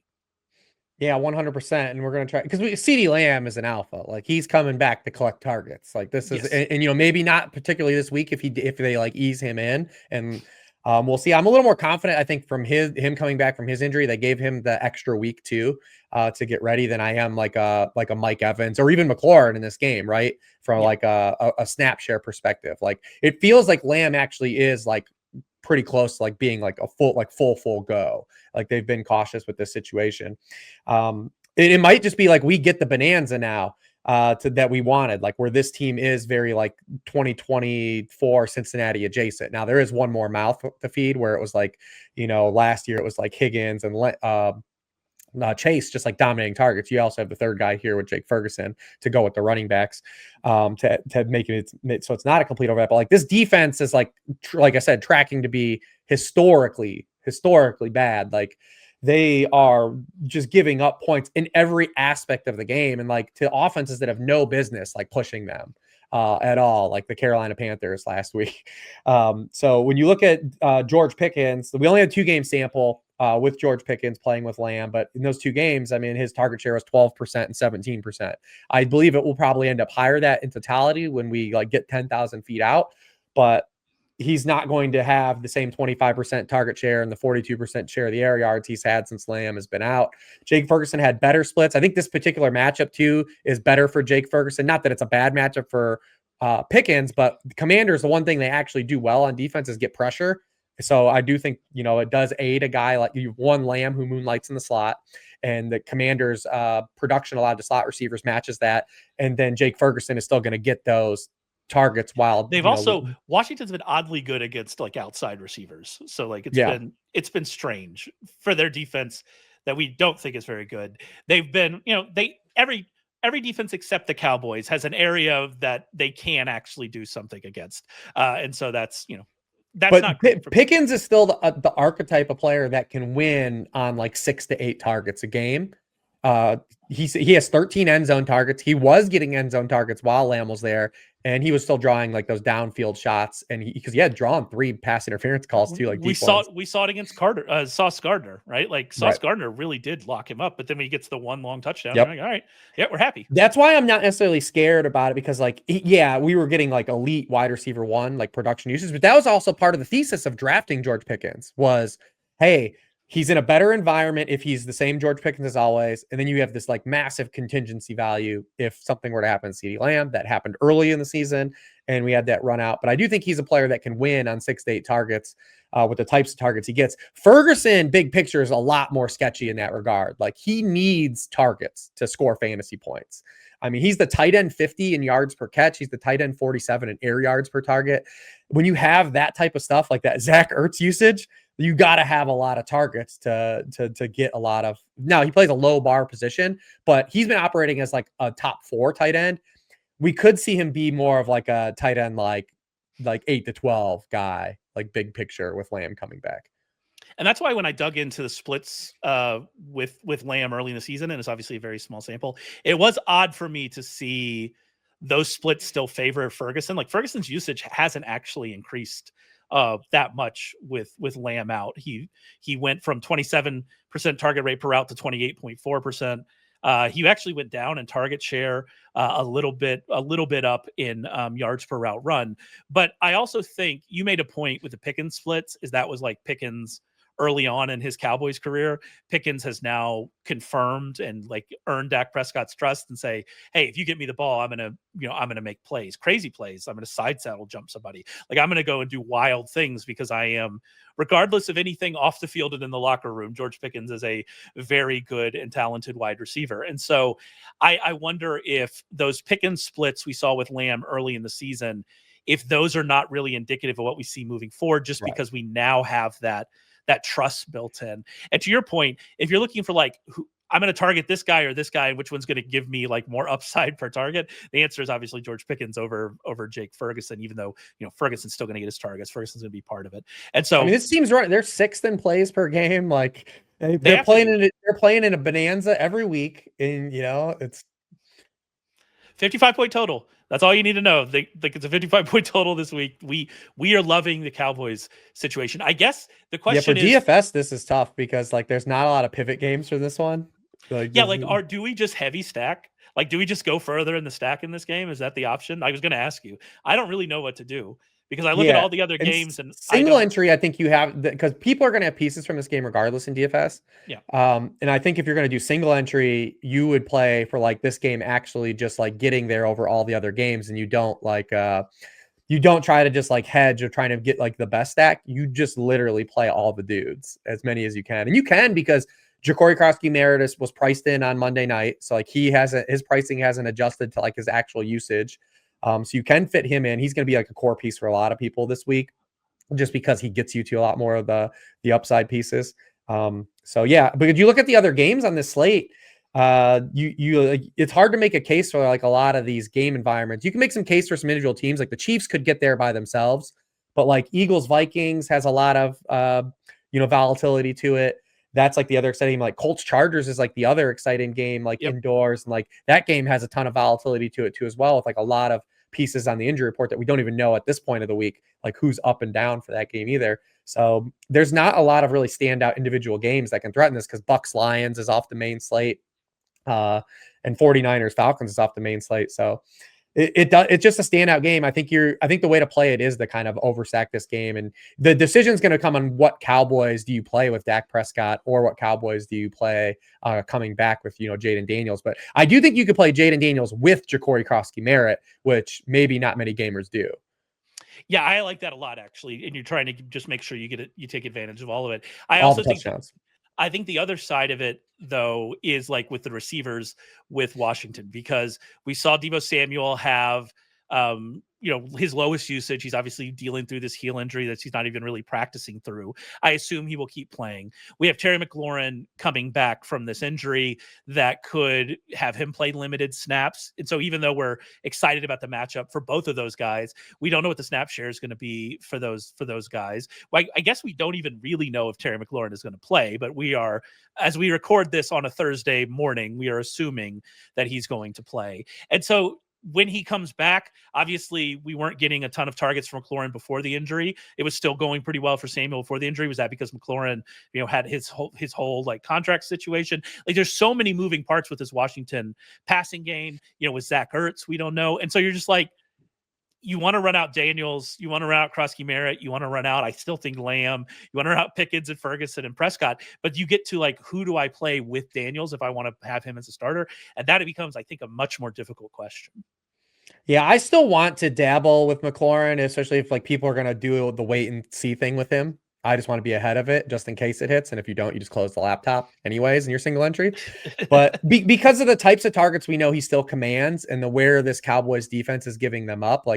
Yeah, 100%. And we're going to try, because CeeDee Lamb is an alpha. Like, he's coming back to collect targets. Like, this is, Yes. and maybe not particularly this week if they like ease him in, and we'll see. I'm a little more confident, I think, from him coming back from his injury. They gave him the extra week too to get ready than I am like a Mike Evans or even McLaurin in this game, right? From like a snap share perspective. Like, it feels like Lamb actually is like pretty close to like being like a full go. Like, they've been cautious with this situation. It might just be like we get the bonanza now that we wanted, like where this team is very like 2024 Cincinnati adjacent. Now there is one more mouth to feed where it was like, last year it was like Higgins and Chase just like dominating targets. You also have the third guy here with Jake Ferguson to go with the running backs to make it so it's not a complete overlap. But like, this defense is like I said, tracking to be historically bad. Like, they are just giving up points in every aspect of the game, and like to offenses that have no business like pushing them at all, like the Carolina Panthers last week. So when you look at George Pickens, we only had 2-game sample with George Pickens playing with Lamb, but in those 2 games, I mean, his target share was 12% and 17%. I believe it will probably end up higher that in totality when we like get 10,000 feet out, but he's not going to have the same 25% target share and the 42% share of the air yards he's had since Lamb has been out. Jake Ferguson had better splits. I think this particular matchup too is better for Jake Ferguson. Not that it's a bad matchup for Pickens, but the Commanders, the one thing they actually do well on defense is get pressure. So I do think, it does aid a guy like you've one Lamb who moonlights in the slot, and the Commanders production allowed to slot receivers matches that. And then Jake Ferguson is still going to get those targets while they've Washington's been oddly good against like outside receivers. So like it's been strange for their defense that we don't think is very good. They've been, every defense except the Cowboys has an area that they can actually do something against. And so that's not great for Pickens is still the archetype of player that can win on like 6 to 8 targets a game. He has 13 end zone targets. He was getting end zone targets while Lamb was there, and he was still drawing like those downfield shots. And because he had drawn 3 pass interference calls too. Like we saw it against Sauce Gardner, right? Like Sauce Gardner really did lock him up, but then when he gets the one long touchdown, like, all right, we're happy. That's why I'm not necessarily scared about it, because like, we were getting like elite wide receiver 1, like production usage, but that was also part of the thesis of drafting George Pickens was, hey, he's in a better environment if he's the same George Pickens as always. And then you have this like massive contingency value if something were to happen to CeeDee Lamb. That happened early in the season, and we had that run out. But I do think he's a player that can win on 6 to 8 targets with the types of targets he gets. Ferguson, big picture, is a lot more sketchy in that regard. Like, he needs targets to score fantasy points. I mean, he's the tight end 50 in yards per catch. He's the tight end 47 in air yards per target. When you have that type of stuff, like that Zach Ertz usage, you got to have a lot of targets to get a lot of. Now, he plays a low bar position, but he's been operating as like a top 4 tight end. we could see him be more of like a tight end, like 8 to 12 guy, like big picture with Lamb coming back. And that's why when I dug into the splits with Lamb early in the season, and it's obviously a very small sample, it was odd for me to see those splits still favor Ferguson. Like Ferguson's usage hasn't actually increased that much with Lamb out. He went from 27% target rate per route to 28.4%. He actually went down in target share a little bit up in yards per route run. But I also think you made a point with the Pickens splits, is that was like Pickens early on in his Cowboys career. Pickens has now confirmed and like earned Dak Prescott's trust and say, hey, if you get me the ball, I'm going to make plays, crazy plays. I'm going to side saddle jump somebody. Like I'm going to go and do wild things because I am, regardless of anything off the field and in the locker room, George Pickens is a very good and talented wide receiver. And so I wonder if those Pickens splits we saw with Lamb early in the season, if those are not really indicative of what we see moving forward, just because we now have that trust built in. And to your point, if you're looking for like, I'm going to target this guy or this guy, which one's going to give me like more upside per target, the answer is obviously George Pickens over Jake Ferguson, even though, Ferguson's still going to get his targets. Ferguson's going to be part of it. And so this team's right. They're 6th in plays per game. Like they're playing in a bonanza every week. And it's 55-point total. That's all you need to know. It's a 55-point total this week. We are loving the Cowboys situation. I guess the question is, DFS, this is tough because like there's not a lot of pivot games for this one. Do we just heavy stack? Like, do we just go further in the stack in this game? Is that the option? I was going to ask you. I don't really know what to do because I look at all the other games and single entry. I think you have because people are going to have pieces from this game regardless in DFS. Yeah. And I think if you're going to do single entry, you would play for like this game actually just like getting there over all the other games, and you don't try to just like hedge or trying to get like the best stack. You just literally play all the dudes, as many as you can, and you can because Jacory Croskey-Merritt was priced in on Monday night, so like his pricing hasn't adjusted to like his actual usage. So you can fit him in. He's going to be like a core piece for a lot of people this week, just because he gets you to a lot more of the upside pieces. So yeah, but if you look at the other games on this slate, it's hard to make a case for like a lot of these game environments. You can make some case for some individual teams, like the Chiefs could get there by themselves, but like Eagles Vikings has a lot of volatility to it. That's like the other exciting, like Colts Chargers is like the other exciting game, like indoors. And like that game has a ton of volatility to it too, as well, with like a lot of pieces on the injury report that we don't even know at this point of the week, like who's up and down for that game either. So there's not a lot of really standout individual games that can threaten this because Bucs Lions is off the main slate and 49ers Falcons is off the main slate. So it's just a standout game. I think the way to play it is to kind of overstack this game, and the decision is going to come on what Cowboys do you play with Dak Prescott or what Cowboys do you play coming back with Jaden Daniels. But I do think you could play Jaden Daniels with Jacory Croskey-Merritt, which maybe not many gamers do. Yeah, I like that a lot actually, and you're trying to just make sure you take advantage of all of it. I think the other side of it, though, is like with the receivers with Washington, because we saw Deebo Samuel have, his lowest usage. He's obviously dealing through this heel injury that he's not even really practicing through. I assume he will keep playing. We have Terry McLaurin coming back from this injury that could have him play limited snaps. And so even though we're excited about the matchup for both of those guys, we don't know what the snap share is going to be for those guys. Well, I guess we don't even really know if Terry McLaurin is going to play, but we are, as we record this on a Thursday morning, we are assuming that he's going to play. And so when he comes back, obviously we weren't getting a ton of targets from McLaurin before the injury. It was still going pretty well for Samuel before the injury. Was that because McLaurin, had his whole like contract situation? Like there's so many moving parts with this Washington passing game, with Zach Ertz, we don't know. And so you're just like, you want to run out Daniels, you want to run out Croskey-Merritt, you want to run out, I still think Lamb, you want to run out Pickens and Ferguson and Prescott, but you get to like, who do I play with Daniels if I want to have him as a starter? And that becomes, I think, a much more difficult question. Yeah, I still want to dabble with McLaurin, especially if like people are going to do the wait and see thing with him. I just want to be ahead of it just in case it hits. And if you don't, you just close the laptop anyways in your single entry. But because of the types of targets we know he still commands and where this Cowboys defense is giving them up,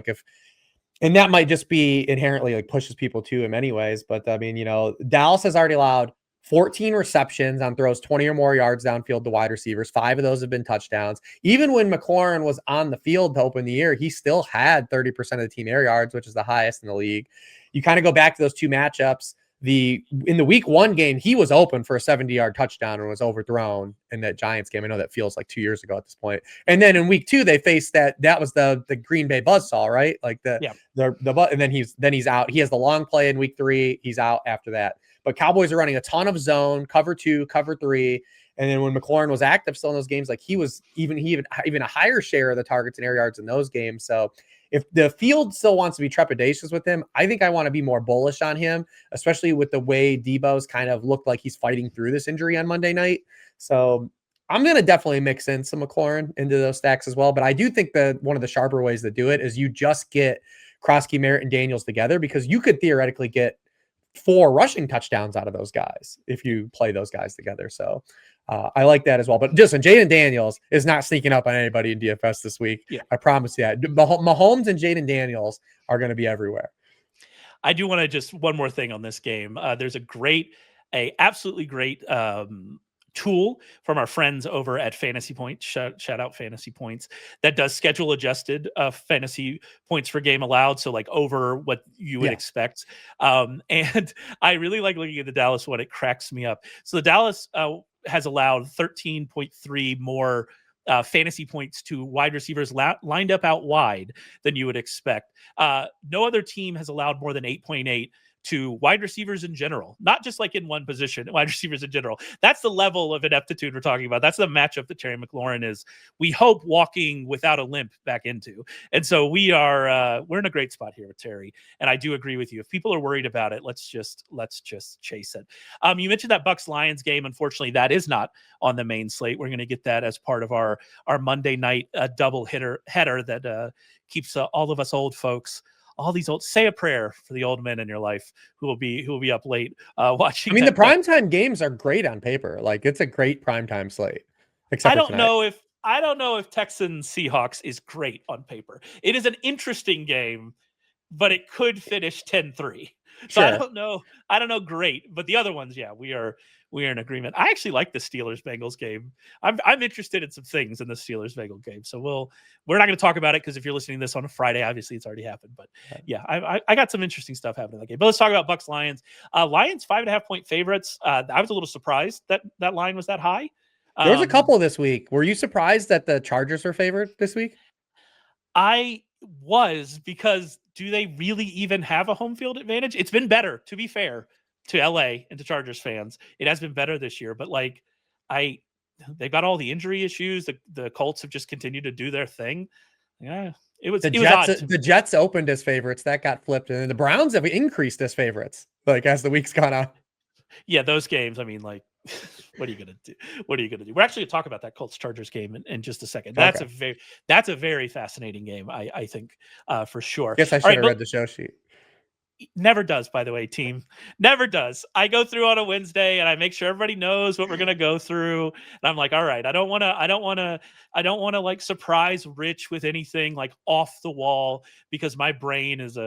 and that might just be inherently like pushes people to him anyways. But I mean, Dallas has already allowed 14 receptions on throws 20 or more yards downfield to wide receivers. 5 of those have been touchdowns. Even when McLaurin was on the field to open the year, he still had 30% of the team air yards, which is the highest in the league. You kind of go back to those 2 matchups. In the week 1 game, he was open for a 70-yard touchdown and was overthrown in that Giants game. I know that feels like 2 years ago at this point. And then in week 2, they faced that was the Green Bay buzzsaw, right? Like and then he's out. He has the long play in week 3. He's out after that. But Cowboys are running a ton of zone, cover 2, cover 3. And then when McLaurin was active still in those games, like he even a higher share of the targets and air yards in those games. So if the field still wants to be trepidatious with him, I think I want to be more bullish on him, especially with the way Debo's kind of looked like he's fighting through this injury on Monday night. So I'm going to definitely mix in some McLaurin into those stacks as well. But I do think that one of the sharper ways to do it is you just get Croskey-Merritt and Daniels together, because you could theoretically get 4 rushing touchdowns out of those guys if you play those guys together. So I like that as well. But listen, Jaden Daniels is not sneaking up on anybody in DFS this week. Yeah. I promise you that. Mahomes and Jaden Daniels are going to be everywhere. I do want to just one more thing on this game. There's a absolutely great tool from our friends over at Fantasy Points. Shout out Fantasy Points, that does schedule adjusted fantasy points per game allowed. So like over what you would expect. And I really like looking at the Dallas one. It cracks me up. So the Dallas has allowed 13.3 more fantasy points to wide receivers lined up out wide than you would expect. No other team has allowed more than 8.8 to wide receivers in general, not just like in one position, wide receivers in general. That's the level of ineptitude we're talking about. That's the matchup that Terry McLaurin is, we hope, walking without a limp back into. And so we're in a great spot here with Terry. And I do agree with you. If people are worried about it, let's just chase it. You mentioned that Bucs Lions game. Unfortunately, that is not on the main slate. We're going to get that as part of our Monday night double header that keeps all of us old folks, say a prayer for the old men in your life who will be up late watching. I mean, the primetime games are great on paper. Like, it's a great primetime slate. I don't know if Texans Seahawks is great on paper. It is an interesting game, but it could finish 10-3. So sure. I don't know great, but the other ones, we are in agreement. I actually like the Steelers-Bengals game. I'm interested in some things in the Steelers-Bengals game. So we're not going to talk about it, because if you're listening to this on a Friday, obviously it's already happened. But I got some interesting stuff happening in that game. But let's talk about Bucs Lions. Lions 5.5 point favorites. I was a little surprised that line was that high. There was a couple this week. Were you surprised that the Chargers are favored this week? I was, because do they really even have a home field advantage? It's been better, to be fair, to LA and to Chargers fans. It has been better this year, but they've got all the injury issues. The Colts have just continued to do their thing. Yeah, it was odd. The Jets opened as favorites. That got flipped, and the Browns have increased as favorites, like, as the week's gone on. Yeah, those games, I mean, like, what are you going to do? We're actually going to talk about that Colts Chargers game in just a second. That's a very fascinating game, I think, for sure. Guess I should have read the show sheet. Never does, by the way, team. Never does. I go through on a Wednesday and I make sure everybody knows what we're going to go through. And I'm like, all right, I don't want to like surprise Rich with anything like off the wall, because my brain is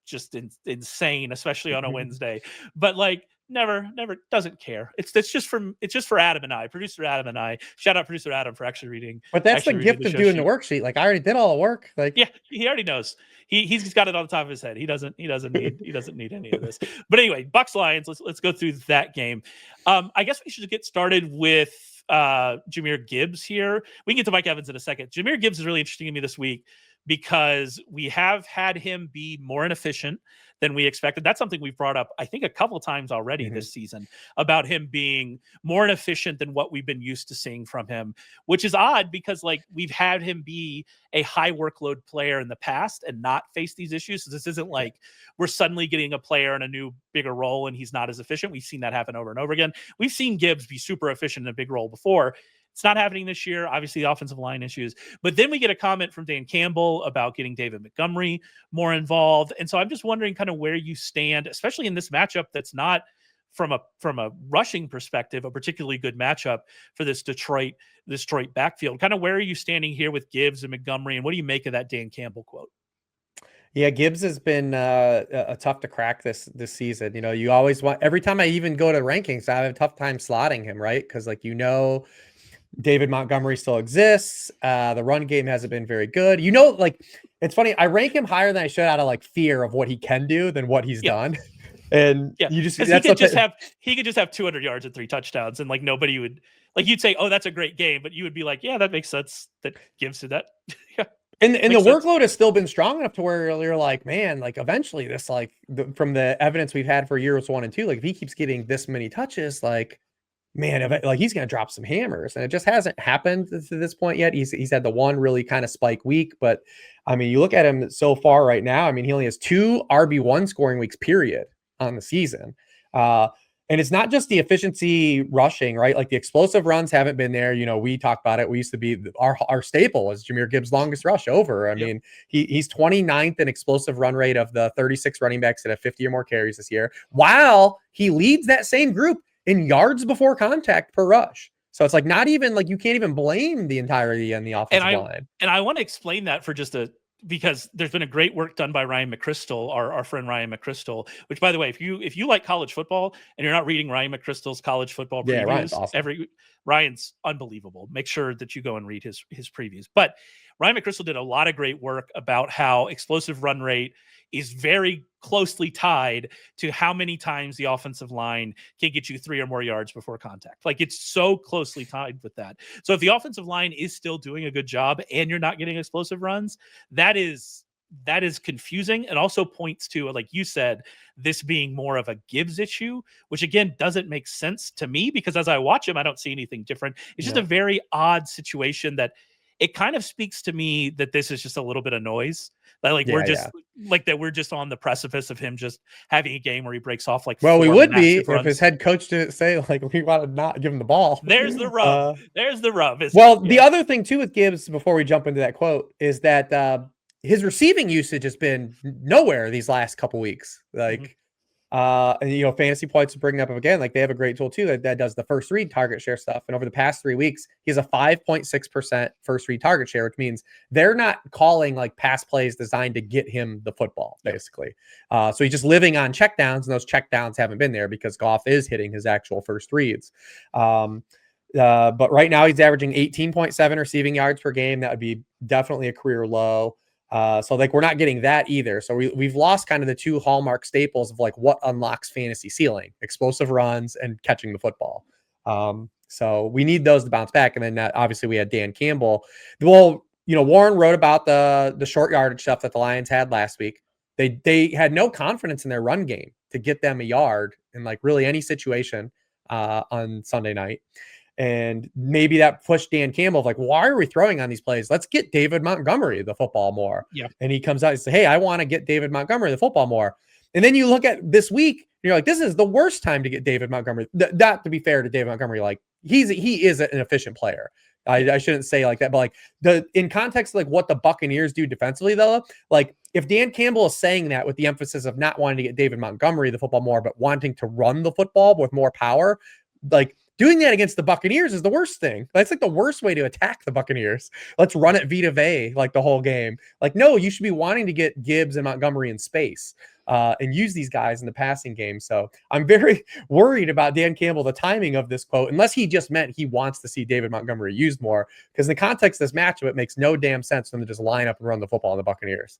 just insane, especially on a Wednesday. But like, never doesn't care. It's just for Adam and I, producer Adam and I. Shout out producer Adam for actually reading. But that's the gift of doing the worksheet. Like, I already did all the work. Like, yeah, he already knows. He's got it on the top of his head. He doesn't need any of this. But anyway, Bucs Lions. Let's go through that game. I guess we should get started with Jahmyr Gibbs here. We can get to Mike Evans in a second. Jahmyr Gibbs is really interesting to me this week, because we have had him be more inefficient than we expected. That's something we've brought up, I think, a couple of times already this season, about him being more inefficient than what we've been used to seeing from him, which is odd, because like, we've had him be a high workload player in the past and not face these issues. So this isn't like we're suddenly getting a player in a new, bigger role and he's not as efficient. We've seen that happen over and over again. We've seen Gibbs be super efficient in a big role before. It's not happening this year. Obviously, the offensive line issues. But then we get a comment from Dan Campbell about getting David Montgomery more involved. And so I'm just wondering kind of where you stand, especially in this matchup that's not, from a rushing perspective, a particularly good matchup for this Detroit backfield. Kind of where are you standing here with Gibbs and Montgomery, and what do you make of that Dan Campbell quote? Yeah, Gibbs has been a tough to crack this season. You know, you always want, every time I even go to rankings, I have a tough time slotting him, right? Because like, you know, David Montgomery still exists. The run game hasn't been very good. You know, like, it's funny, I rank him higher than I should out of like fear of what he can do than what he's done. And yeah, you just, he could just have 200 yards and 3 touchdowns, and like nobody would, like, you'd say, oh, that's a great game, but you would be like, yeah, that makes sense. That Gibbs did that. Yeah. And the workload has still been strong enough to where you're like, man, like eventually this, like from the evidence we've had for years 1 and 2, like if he keeps getting this many touches, like, man, like he's going to drop some hammers, and it just hasn't happened to this point yet. He's had the one really kind of spike week, but I mean, you look at him so far right now. I mean, he only has 2 RB1 scoring weeks, period, on the season. And it's not just the efficiency rushing, right? Like the explosive runs haven't been there. You know, we talked about it. We used to be our staple is Jahmyr Gibbs' longest rush over. I mean, he's 29th in explosive run rate of the 36 running backs that have 50 or more carries this year, while he leads that same group in yards before contact per rush. So it's like not even like you can't even blame the entirety on the offensive line. And I want to explain that for just because there's been a great work done by Ryan McChrystal, our friend Ryan McChrystal, which, by the way, if you like college football and you're not reading Ryan McChrystal's college football previews, Ryan's awesome. Ryan's unbelievable. Make sure that you go and read his previews. But Ryan McChrystal did a lot of great work about how explosive run rate is very closely tied to how many times the offensive line can get you 3 or more yards before contact. Like, it's so closely tied with that. So if the offensive line is still doing a good job and you're not getting explosive runs, that is confusing, and also points to, like you said, this being more of a Gibbs issue, which again doesn't make sense to me, because as I watch him, I don't see anything different. It's just a very odd situation that it kind of speaks to me that this is just a little bit of noise. Like we're just on the precipice of him just having a game where he breaks off like. Well, we would be if his head coach didn't say like we want to not give him the ball. There's the rub. There's the rub. The other thing too with Gibbs, before we jump into that quote, is that his receiving usage has been nowhere these last couple weeks. Like, and you know, Fantasy Points bringing up again, like they have a great tool too that does the first read target share stuff. And over the past 3 weeks, he has a 5.6% first read target share, which means they're not calling like pass plays designed to get him the football, basically. So he's just living on checkdowns, and those checkdowns haven't been there because Goff is hitting his actual first reads. But right now he's averaging 18.7 receiving yards per game. That would be definitely a career low. So like we're not getting that either. So we've lost kind of the 2 hallmark staples of like what unlocks fantasy ceiling: explosive runs and catching the football. So we need those to bounce back. And then obviously we had Dan Campbell. Well, you know, Warren wrote about the short yardage stuff that the Lions had last week. They had no confidence in their run game to get them a yard in like really any situation on Sunday night. And maybe that pushed Dan Campbell like, why are we throwing on these plays? Let's get David Montgomery the football more. Yeah. And he comes out and says, hey, I want to get David Montgomery the football more. And then you look at this week, and you're like, this is the worst time to get David Montgomery. Not to be fair to David Montgomery, like he is an efficient player. I shouldn't say like that, but like in context, like what the Buccaneers do defensively though, like if Dan Campbell is saying that with the emphasis of not wanting to get David Montgomery the football more, but wanting to run the football with more power, like doing that against the Buccaneers is the worst thing. That's like the worst way to attack the Buccaneers. Let's run it Vita Vea like the whole game. Like, no, you should be wanting to get Gibbs and Montgomery in space and use these guys in the passing game. So I'm very worried about Dan Campbell, the timing of this quote, unless he just meant he wants to see David Montgomery used more. Because in the context of this matchup, it makes no damn sense for them to just line up and run the football on the Buccaneers.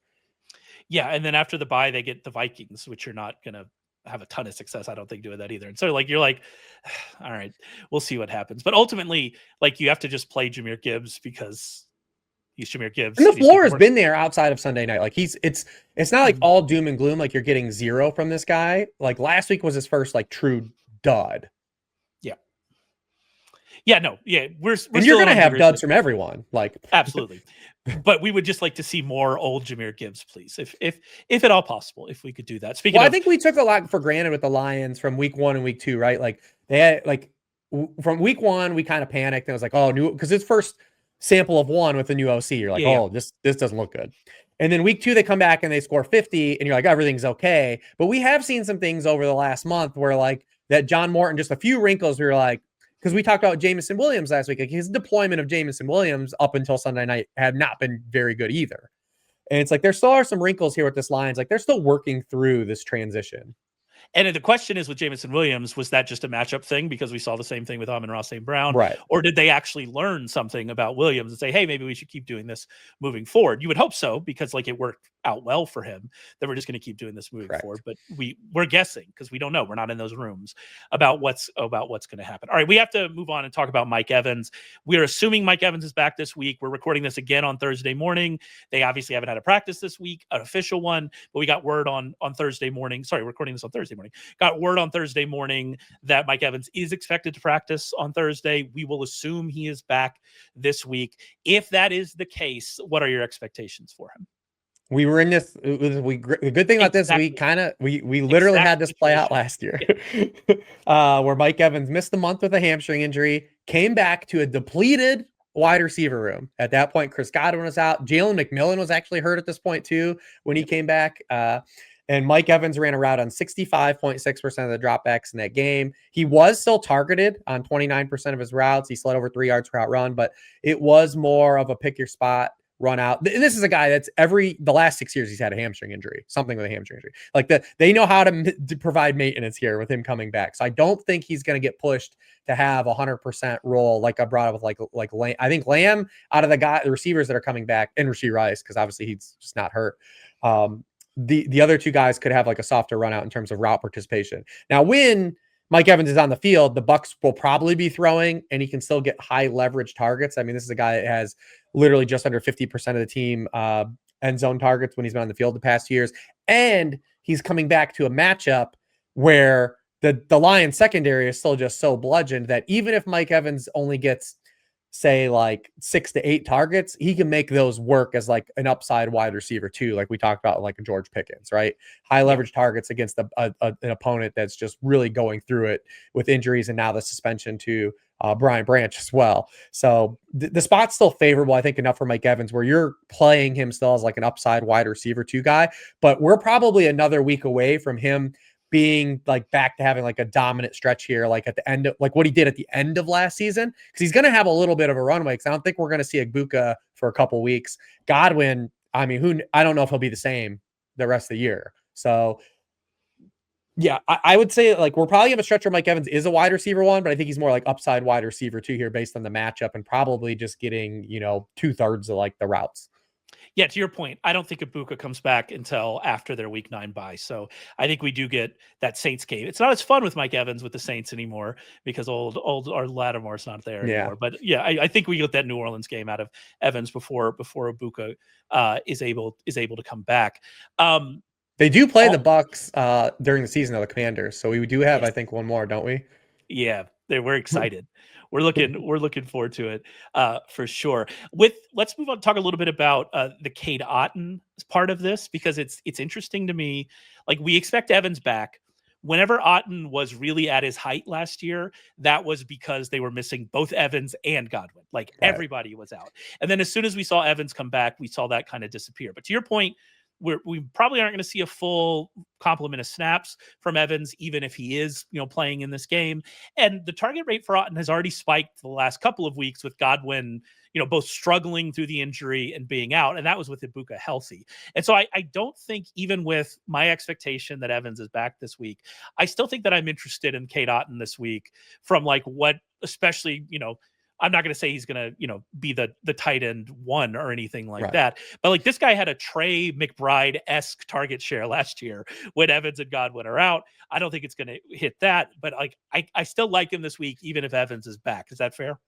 Yeah, and then after the bye, they get the Vikings, which are not going to have a ton of success, I don't think, doing that either. And so like you're like, all right, we'll see what happens. But ultimately, like you have to just play Jahmyr Gibbs because he's Jahmyr Gibbs. And the floor has been there outside of Sunday night. Like it's not like all doom and gloom, like you're getting 0 from this guy. Like last week was his first like true dud. Yeah, no, yeah, we're and you're gonna have duds from everyone, like absolutely. But we would just like to see more old Jahmyr Gibbs, please, if at all possible, if we could do that. I think we took a lot for granted with the Lions from week 1 and week 2, right? Like they had from week 1, we kind of panicked and it was like, oh, new, because it's first sample of 1 with the new OC. You're like, oh, this doesn't look good. And then week 2, they come back and they score 50, and you're like, everything's okay. But we have seen some things over the last month where like that John Morton, just a few wrinkles. We were like, because we talked about Jameson Williams last week. Like his deployment of Jameson Williams up until Sunday night had not been very good either. And it's like there still are some wrinkles here with this line. It's like they're still working through this transition. And the question is with Jameson Williams, was that just a matchup thing because we saw the same thing with Amon-Ra St. Brown? Right. Or did they actually learn something about Williams and say, hey, maybe we should keep doing this moving forward? You would hope so, because like it worked out well for him, that we're just going to keep doing this moving forward. But we're guessing because we don't know. We're not in those rooms about what's going to happen. All right, we have to move on and talk about Mike Evans. We're assuming Mike Evans is back this week. We're recording this again on Thursday morning. They obviously haven't had a practice this week, an official one, but we got word on Thursday morning. Sorry, recording this on Thursday morning. Got word on Thursday morning that Mike Evans is expected to practice on Thursday. We will assume he is back this week. If that is the case, what are your expectations for him? We were in this. The good thing about this, we literally had this play out last year, where Mike Evans missed a month with a hamstring injury, came back to a depleted wide receiver room. At that point, Chris Godwin was out. Jalen McMillan was actually hurt at this point too when he came back. And Mike Evans ran a route on 65.6% of the dropbacks in that game. He was still targeted on 29% of his routes. He slid over 3 yards per route run, but it was more of a pick your spot run out. And this is a guy that's the last 6 years he's had a hamstring injury, something with a hamstring injury. Like they know how to provide maintenance here with him coming back. So I don't think he's going to get pushed to have 100% role like I brought up with like Lamb. I think Lamb out of the receivers that are coming back, and Rashee Rice, because obviously he's just not hurt. The other two guys could have like a softer run out in terms of route participation. Now, when Mike Evans is on the field, the Bucs will probably be throwing, and he can still get high leverage targets. I mean, this is a guy that has literally just under 50% of the team end zone targets when he's been on the field the past years. And he's coming back to a matchup where the Lions secondary is still just so bludgeoned that even if Mike Evans only gets, say, like 6 to 8 targets, he can make those work as like an upside wide receiver too, like we talked about, like George Pickens, right? High leverage targets against an opponent that's just really going through it with injuries and now the suspension to Brian Branch as well. So the spot's still favorable, I think, enough for Mike Evans where you're playing him still as like an upside wide receiver 2 guy, but we're probably another week away from him being like back to having like a dominant stretch here, like at the end of like what he did at the end of last season, because he's going to have a little bit of a runway. Because I don't think we're going to see Igbukah for a couple weeks. Godwin, I mean, I don't know if he'll be the same the rest of the year. So yeah, I would say like we're probably have a stretch where Mike Evans is a wide receiver 1, but I think he's more like upside wide receiver 2 here based on the matchup and probably just getting 2/3 of like the routes. Yeah, to your point, I don't think Igbukah comes back until after their week 9 bye. So I think we do get that Saints game. It's not as fun with Mike Evans with the Saints anymore because old our Lattimore's not there anymore. But yeah, I think we get that New Orleans game out of Evans before Igbukah is able to come back. They do play the Bucs during the season of the Commanders, so we do have, I think, one more, don't we? Yeah, we're excited. We're looking forward to it for sure. Let's move on. Talk a little bit about the Cade Otton part of this because it's interesting to me. Like we expect Evans back. Whenever Otton was really at his height last year, that was because they were missing both Evans and Godwin. Like everybody was out, and then as soon as we saw Evans come back, we saw that kind of disappear. But to your point, we probably aren't going to see a full complement of snaps from Evans, even if he is, playing in this game. And the target rate for Otton has already spiked the last couple of weeks with Godwin, both struggling through the injury and being out. And that was with Igbukah healthy. And so I don't think, even with my expectation that Evans is back this week, I still think that I'm interested in Cade Otton this week from like what, especially, I'm not going to say he's going to, be the tight end 1 or anything like that. But like this guy had a Trey McBride-esque target share last year when Evans and Godwin are out. I don't think it's going to hit that, but like I still like him this week, even if Evans is back. Is that fair?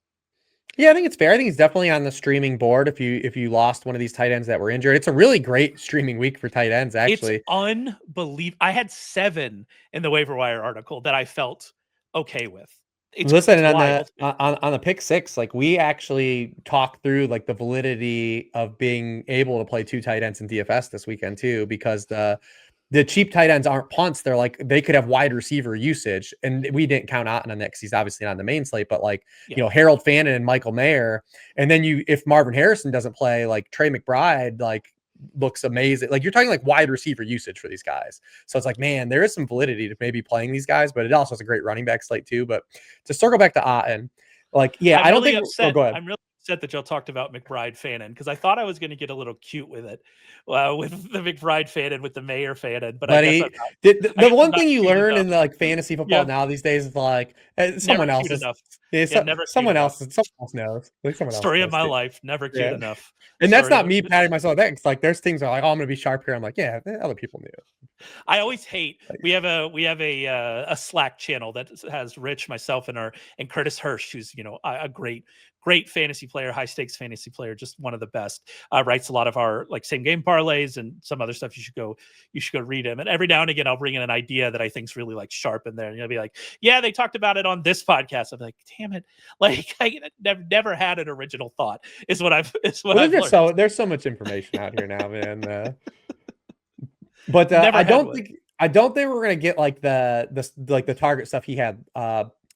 Yeah, I think it's fair. I think he's definitely on the streaming board if you lost one of these tight ends that were injured. It's a really great streaming week for tight ends, actually. It's unbelievable. I had 7 in the waiver wire article that I felt okay with. Listen, on the pick 6, like we actually talked through like the validity of being able to play 2 tight ends in DFS this weekend too, because the cheap tight ends aren't punts. They're like, they could have wide receiver usage, and we didn't count Otton on that because he's obviously not on the main slate, but like, Harold Fannin and Michael Mayer. And then if Marvin Harrison doesn't play, like Trey McBride, like looks amazing. Like you're talking like wide receiver usage for these guys. So it's like, man, there is some validity to maybe playing these guys, but it also has a great running back slate too. But to circle back to Otton, like, yeah, I don't think. Upset. Go ahead. I'm really upset that y'all talked about McBride Fannin because I thought I was going to get a little cute with it, with the McBride Fannin, with the Mayer Fannin. But I guess the one thing you cute learn enough. in the like fantasy football now these days is like someone Never else cute is. enough. Yeah, Never cute someone enough. else knows. Like someone Story else of my too. life. Never cute enough. And that's Story not me patting myself on the back. It's like there's things that are like, oh, I'm gonna be sharp here. I'm like, yeah, other people knew. I always hate we have a Slack channel that has Rich, myself, and Curtis Hirsch, who's a great fantasy player, high stakes fantasy player, just one of the best. Writes a lot of our like same game parlays and some other stuff. You should go read him. And every now and again, I'll bring in an idea that I think's really like sharp in there, and you'll be like, yeah, they talked about it on this podcast. I'm like, damn it, like I never had an original thought. Is what I've learned. There's so much information out here now, man. But Never I don't one. think we're gonna get like the target stuff he had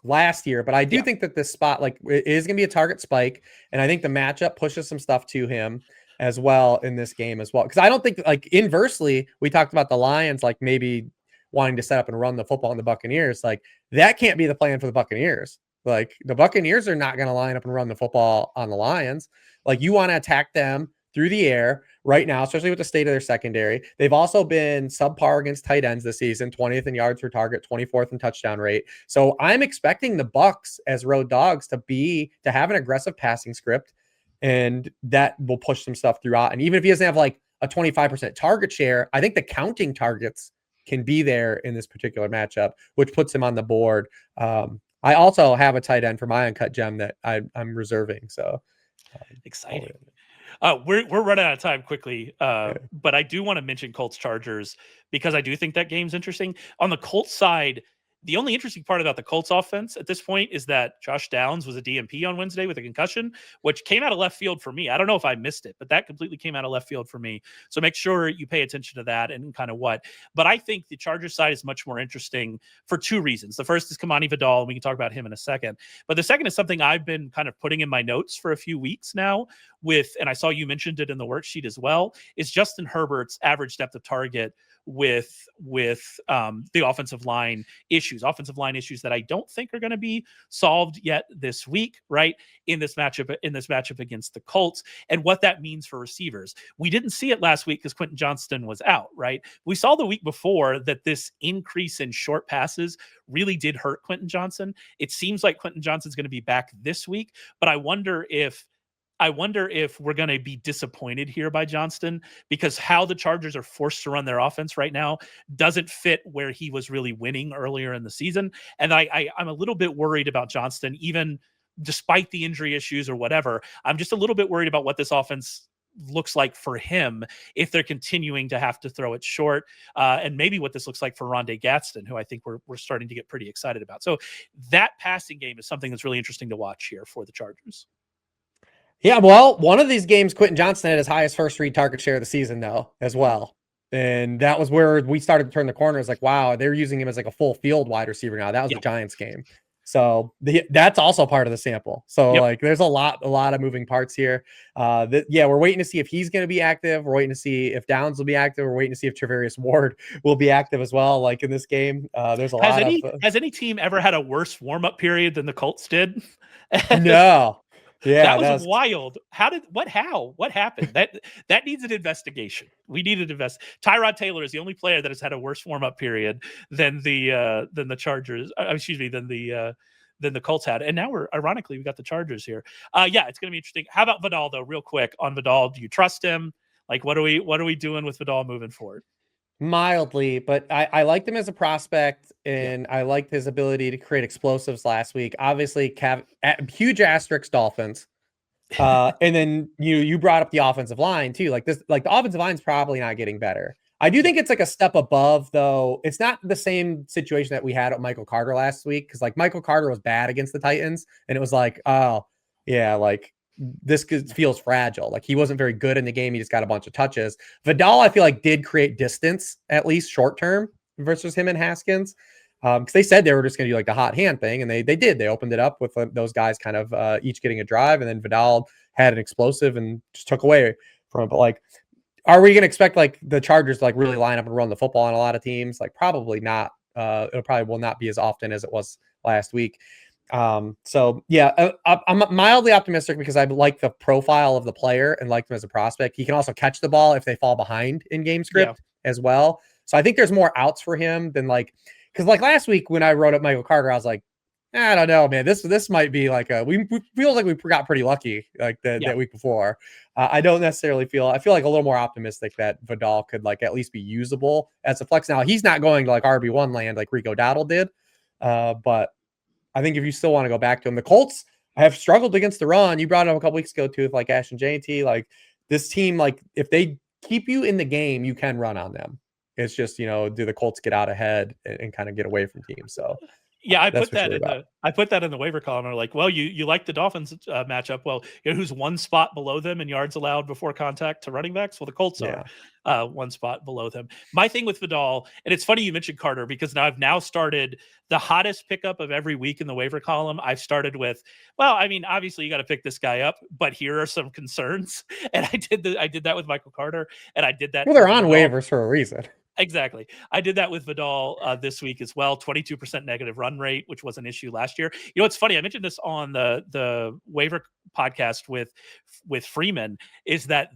last year. But I do think that this spot like it is gonna be a target spike, and I think the matchup pushes some stuff to him as well in this game as well. Because I don't think like inversely, we talked about the Lions like maybe wanting to set up and run the football on the Buccaneers. Like that can't be the plan for the Buccaneers. Like the Buccaneers are not gonna line up and run the football on the Lions. Like you want to attack them through the air right now, especially with the state of their secondary. They've also been subpar against tight ends this season, 20th in yards per target, 24th in touchdown rate. So I'm expecting the Bucs as road dogs to have an aggressive passing script, and that will push some stuff throughout. And even if he doesn't have like a 25% target share, I think the counting targets can be there in this particular matchup, which puts him on the board. I also have a tight end for my uncut gem that I'm reserving. So exciting. We're running out of time quickly, but I do want to mention Colts Chargers because I do think that game's interesting. On the Colts side, the only interesting part about the Colts offense at this point is that Josh Downs was a DMP on Wednesday with a concussion, which came out of left field for me. I don't know if I missed it, but that completely came out of left field for me. So make sure you pay attention to that and kind of what. But I think the Chargers side is much more interesting for two reasons. The first is Kimani Vidal, and we can talk about him in a second. But the second is something I've been kind of putting in my notes for a few weeks now and I saw you mentioned it in the worksheet as well, is Justin Herbert's average depth of target with the offensive line issues that I don't think are going to be solved yet this week, right? In this matchup against the Colts, and what that means for receivers. We didn't see it last week because Quentin Johnston was out, right? We saw the week before that this increase in short passes really did hurt Quentin Johnston. It seems like Quentin Johnston's going to be back this week, but I wonder if we're going to be disappointed here by Johnston, because how the Chargers are forced to run their offense right now doesn't fit where he was really winning earlier in the season. And I'm a little bit worried about Johnston, even despite the injury issues or whatever. I'm just a little bit worried about what this offense looks like for him if they're continuing to have to throw it short, and maybe what this looks like for Rondé Gadsden, who I think we're starting to get pretty excited about. So that passing game is something that's really interesting to watch here for the Chargers. Yeah, well, one of these games, Quentin Johnston had his highest first read target share of the season, though, as well. And that was where we started to turn the corner. It's like, wow, they're using him as like a full field wide receiver now. That was the Giants game. So that's also part of the sample. So like, there's a lot of moving parts here. We're waiting to see if he's going to be active. We're waiting to see if Downs will be active. We're waiting to see if Travarius Ward will be active as well. Like in this game, there's has any team ever had a worse warm-up period than the Colts did? No. Yeah, that was wild. What happened? That needs an investigation. We need to invest. Tyrod Taylor is the only player that has had a worse warm-up period than the Chargers. Than the Colts had. And now we got the Chargers here. It's going to be interesting. How about Vidal though? Real quick on Vidal, do you trust him? Like, what are we doing with Vidal moving forward? Mildly, but I liked him as a prospect, and I liked his ability to create explosives last week. Obviously, huge asterisk Dolphins. And then you brought up the offensive line too. Like the offensive line's probably not getting better. I do think it's like a step above, though. It's not the same situation that we had with Michael Carter last week, because like Michael Carter was bad against the Titans, and it was like, oh yeah, like this feels fragile. Like he wasn't very good in the game. He just got a bunch of touches. Vidal, I feel like, did create distance, at least short term, versus him and Haskins. Because they said they were just going to do like the hot hand thing, and they did. They opened it up with those guys kind of each getting a drive, and then Vidal had an explosive and just took away from it. But like, are we going to expect like the Chargers to like really line up and run the football on a lot of teams? Like probably not. It probably will not be as often as it was last week. So yeah, I'm mildly optimistic because I like the profile of the player and like him as a prospect. He can also catch the ball if they fall behind in game script as well. So I think there's more outs for him than because last week when I wrote up Michael Carter, I was like, I don't know, man. This might be like we feel like we got pretty lucky that week before. I don't necessarily I feel like a little more optimistic that Vidal could at least be usable as a flex. Now he's not going to RB1 land like Rico Dowdle did, but I think if you still want to go back to him, the Colts have struggled against the run. You brought it up a couple weeks ago too, with Ash and JT. This team, if they keep you in the game, you can run on them. It's just do the Colts get out ahead and kind of get away from teams? So. Yeah, I put that in the waiver column. Or well, you like the Dolphins matchup. Well, who's one spot below them in yards allowed before contact to running backs? Well, the Colts are one spot below them. My thing with Vidal, and it's funny you mentioned Carter because now I've started the hottest pickup of every week in the waiver column. I've started with, well, I mean, obviously you got to pick this guy up, but here are some concerns. And I did that with Michael Carter, and I did that. Well, they're on waivers for a reason. Exactly. I did that with Vidal this week as well. 22% negative run rate, which was an issue last year. It's funny. I mentioned this on the waiver podcast with Freeman, is that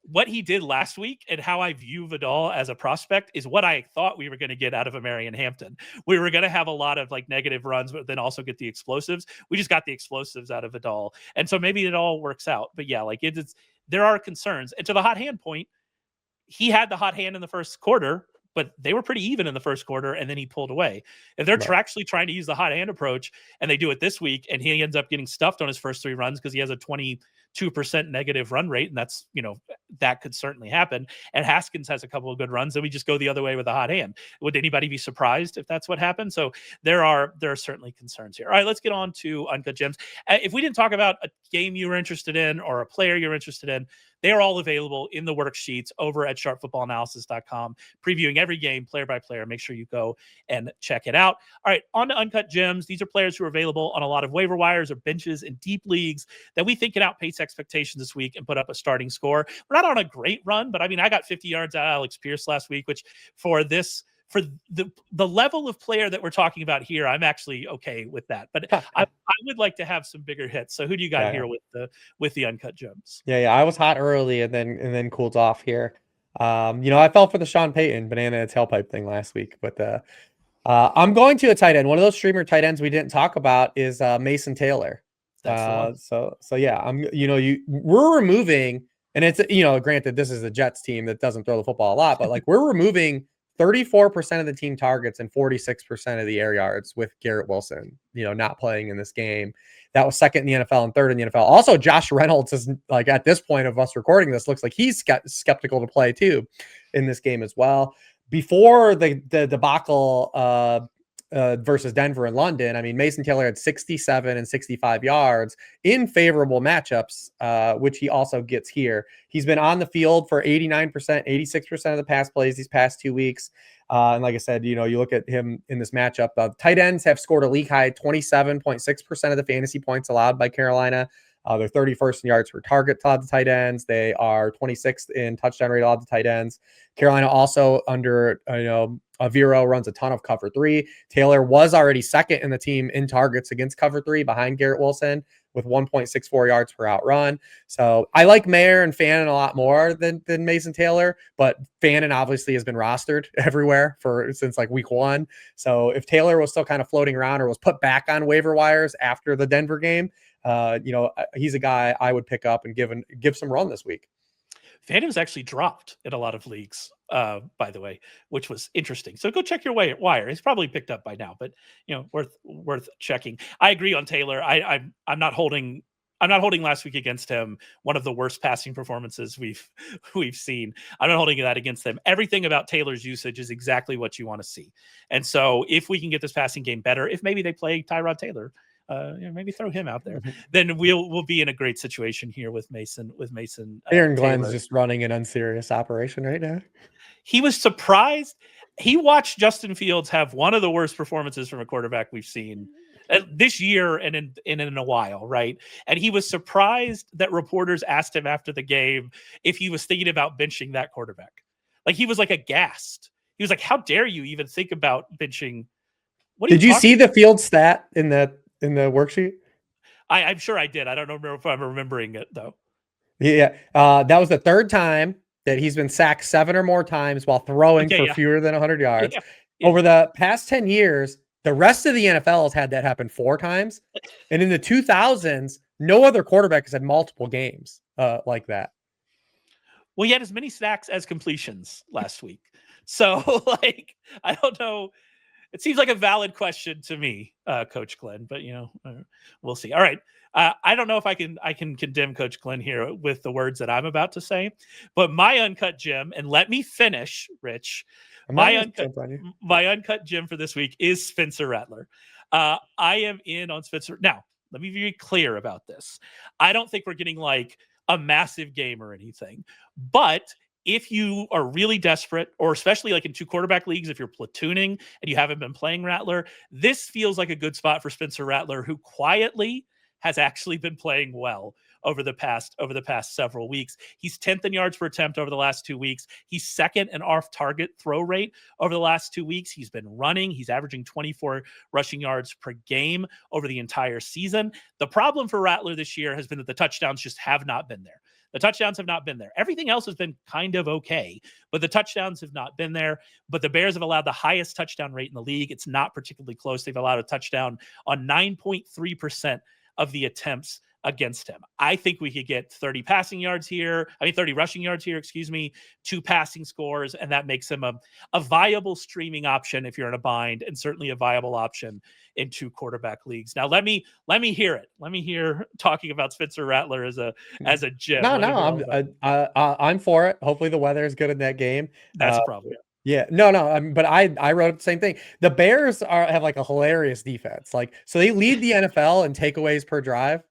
what he did last week and how I view Vidal as a prospect is what I thought we were going to get out of Marion Hampton. We were going to have a lot of negative runs, but then also get the explosives. We just got the explosives out of Vidal. And so maybe it all works out. But yeah, there are concerns. And to the hot hand point, he had the hot hand in the first quarter, but they were pretty even in the first quarter, and then he pulled away. If they're actually trying to use the hot hand approach, and they do it this week, and he ends up getting stuffed on his first 3 runs because he has a 22% negative run rate, and that's, that could certainly happen. And Haskins has a couple of good runs, then we just go the other way with the hot hand. Would anybody be surprised if that's what happened? So there are certainly concerns here. All right, let's get on to Uncut Gems. If we didn't talk about a game you were interested in or a player you're interested in, they are all available in the worksheets over at sharpfootballanalysis.com, previewing every game player by player. Make sure you go and check it out. All right, on to Uncut Gems. These are players who are available on a lot of waiver wires or benches in deep leagues that we think can outpace expectations this week and put up a starting score. We're not on a great run, but I mean, I got 50 yards out of Alex Pierce last week, which for the level of player that we're talking about here, I'm actually okay with that. But I would like to have some bigger hits. So who do you got here with the Uncut Gems? Yeah. I was hot early and then cooled off here. I fell for the Sean Payton banana and tailpipe thing last week, but I'm going to a tight end. One of those streamer tight ends we didn't talk about is Mason Taylor. So yeah, we're removing, and it's granted this is a Jets team that doesn't throw the football a lot, but we're removing 34% of the team targets and 46% of the air yards with Garrett Wilson, not playing in this game. That was second in the NFL and third in the NFL. Also, Josh Reynolds is at this point of us recording this, looks like he's skeptical to play too in this game as well. Before the debacle versus Denver and London, I mean, Mason Taylor had 67 and 65 yards in favorable matchups, which he also gets here. He's been on the field for 89%, 86% of the pass plays these past 2 weeks. And like I said, you look at him in this matchup, tight ends have scored a league high 27.6% of the fantasy points allowed by Carolina. They're 31st in yards per target allowed to tight ends. They are 26th in touchdown rate allowed to tight ends. Carolina also under, Vero runs a ton of cover 3. Taylor was already second in the team in targets against cover 3 behind Garrett Wilson with 1.64 yards per out run. So I like Mayer and Fannin a lot more than Mason Taylor, but Fannin obviously has been rostered everywhere since week 1. So if Taylor was still kind of floating around or was put back on waiver wires after the Denver game, he's a guy I would pick up and give some run this week. Fannin's actually dropped in a lot of leagues, by the way, which was interesting. So go check your wire. He's probably picked up by now, but worth checking. I agree on Taylor. I'm not holding last week against him. One of the worst passing performances we've seen. I'm not holding that against them. Everything about Taylor's usage is exactly what you want to see. And so if we can get this passing game better, if maybe they play Tyrod Taylor, maybe throw him out there, then we'll be in a great situation here with Mason. Aaron Glenn's just running an unserious operation right now. He was surprised. He watched Justin Fields have one of the worst performances from a quarterback we've seen this year and in a while, right? And he was surprised that reporters asked him after the game if he was thinking about benching that quarterback. He was aghast. He was like, "How dare you even think about benching What are Did you talking see the field stat in the worksheet? I'm sure I did. I don't remember if I'm remembering it though. Yeah. That was the third time that he's been sacked 7 or more times while throwing for fewer than 100 yards. Yeah. Over the past 10 years, the rest of the NFL has had that happen 4 times. And in the 2000s, no other quarterback has had multiple games like that. Well, he had as many sacks as completions last week. So, like, I don't know. It seems like a valid question to me, Coach Glenn, but we'll see. All right. I don't know if I can condemn Coach Glenn here with the words that I'm about to say, but my uncut gem, and let me finish, Rich. My uncut gem for this week is Spencer Rattler. I am in on Spencer. Now, let me be very clear about this. I don't think we're getting like a massive game or anything, but if you are really desperate, or especially like in 2 quarterback leagues, if you're platooning and you haven't been playing Rattler, this feels like a good spot for Spencer Rattler, who quietly has actually been playing well over the past several weeks. He's 10th in yards per attempt over the last 2 weeks. He's 2nd in off-target throw rate over the last 2 weeks. He's been running. He's averaging 24 rushing yards per game over the entire season. The problem for Rattler this year has been that the touchdowns just have not been there. The touchdowns have not been there. Everything else has been kind of okay, but the touchdowns have not been there. But the Bears have allowed the highest touchdown rate in the league. It's not particularly close. They've allowed a touchdown on 9.3% of the attempts against him. I think we could get 30 rushing yards here, 2 passing scores, and that makes him a viable streaming option if you're in a bind, and certainly a viable option in 2 quarterback leagues. Now, let me hear it. Let me hear talking about Spencer Rattler as a gem. No, I'm for it. Hopefully the weather is good in that game. That's a problem. Yeah, no, but I wrote the same thing. The Bears have like a hilarious defense. Like, so they lead the NFL in takeaways per drive,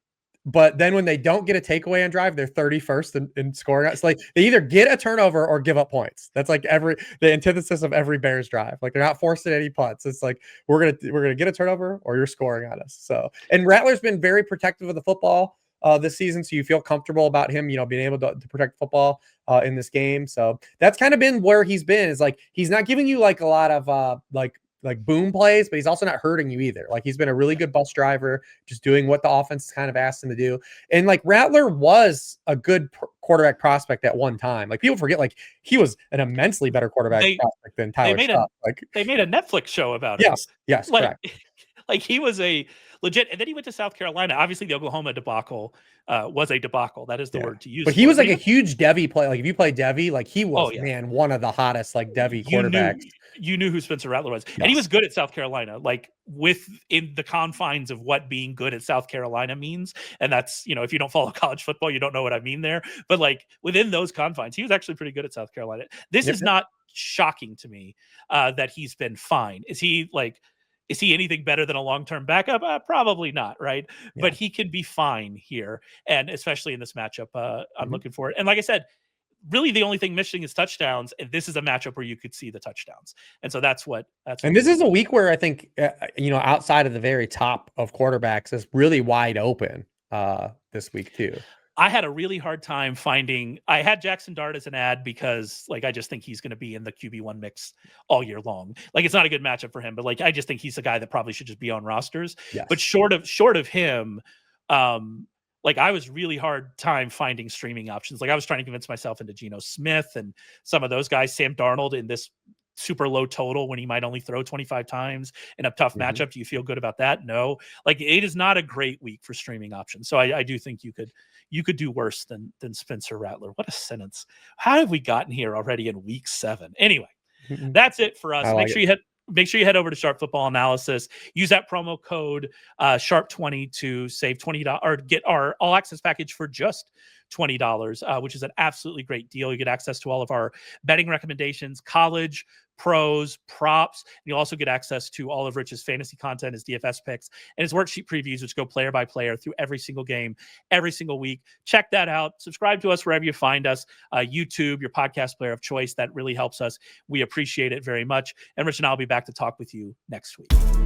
but then when they don't get a takeaway on drive, they're 31st in scoring. It's like they either get a turnover or give up points. That's like the antithesis of every Bears drive. Like, they're not forced at any punts. It's like we're gonna get a turnover or you're scoring on us. So, and Rattler's been very protective of the football this season, so you feel comfortable about him, being able to protect football in this game. So that's kind of been where he's been. Is like he's not giving you like a lot of like boom plays, but he's also not hurting you either. Like, he's been a really good bus driver, just doing what the offense kind of asked him to do. And like Rattler was a good quarterback prospect at one time. Like, people forget, like, he was an immensely better quarterback prospect than Tyler Shuck. They made a Netflix show about him. Yes, correct. Like, he was a legit, and then he went to South Carolina. Obviously, the Oklahoma debacle was a debacle. That is the word to use. But he was like a huge Devy play. Like, if you play Devy, like, he was one of the hottest like Devy quarterbacks. You knew who Spencer Rattler was, and he was good at South Carolina. Like, within the confines of what being good at South Carolina means, and that's if you don't follow college football, you don't know what I mean there. But like within those confines, he was actually pretty good at South Carolina. This is not shocking to me that he's been fine. Is he anything better than a long-term backup? Probably not, right? Yeah. But he can be fine here, and especially in this matchup, I'm looking for it. And like I said, really the only thing missing is touchdowns, and this is a matchup where you could see the touchdowns. And so that's what. And this is a week where I think outside of the very top of quarterbacks is really wide open this week too. I had a really hard time finding. I had Jackson Dart as an ad because, like, I just think he's going to be in the QB1 mix all year long. Like, it's not a good matchup for him, but like, I just think he's a guy that probably should just be on rosters. Yes. But short of him, like, I was really hard time finding streaming options. Like, I was trying to convince myself into Geno Smith and some of those guys. Sam Darnold in this super low total when he might only throw 25 times in a tough matchup. Do you feel good about that? No. Like, it is not a great week for streaming options. So I do think you could do worse than Spencer Rattler. What a sentence. How have we gotten here already in week 7? Anyway, that's it for us. Make sure you head over to Sharp Football Analysis. Use that promo code Sharp20 to save $20 or get our all access package for just $20, which is an absolutely great deal. You get access to all of our betting recommendations, college, pros, props. And you'll also get access to all of Rich's fantasy content, his DFS picks, and his worksheet previews, which go player by player through every single game, every single week. Check that out. Subscribe to us wherever you find us. YouTube, your podcast player of choice. That really helps us. We appreciate it very much. And Rich and I will be back to talk with you next week.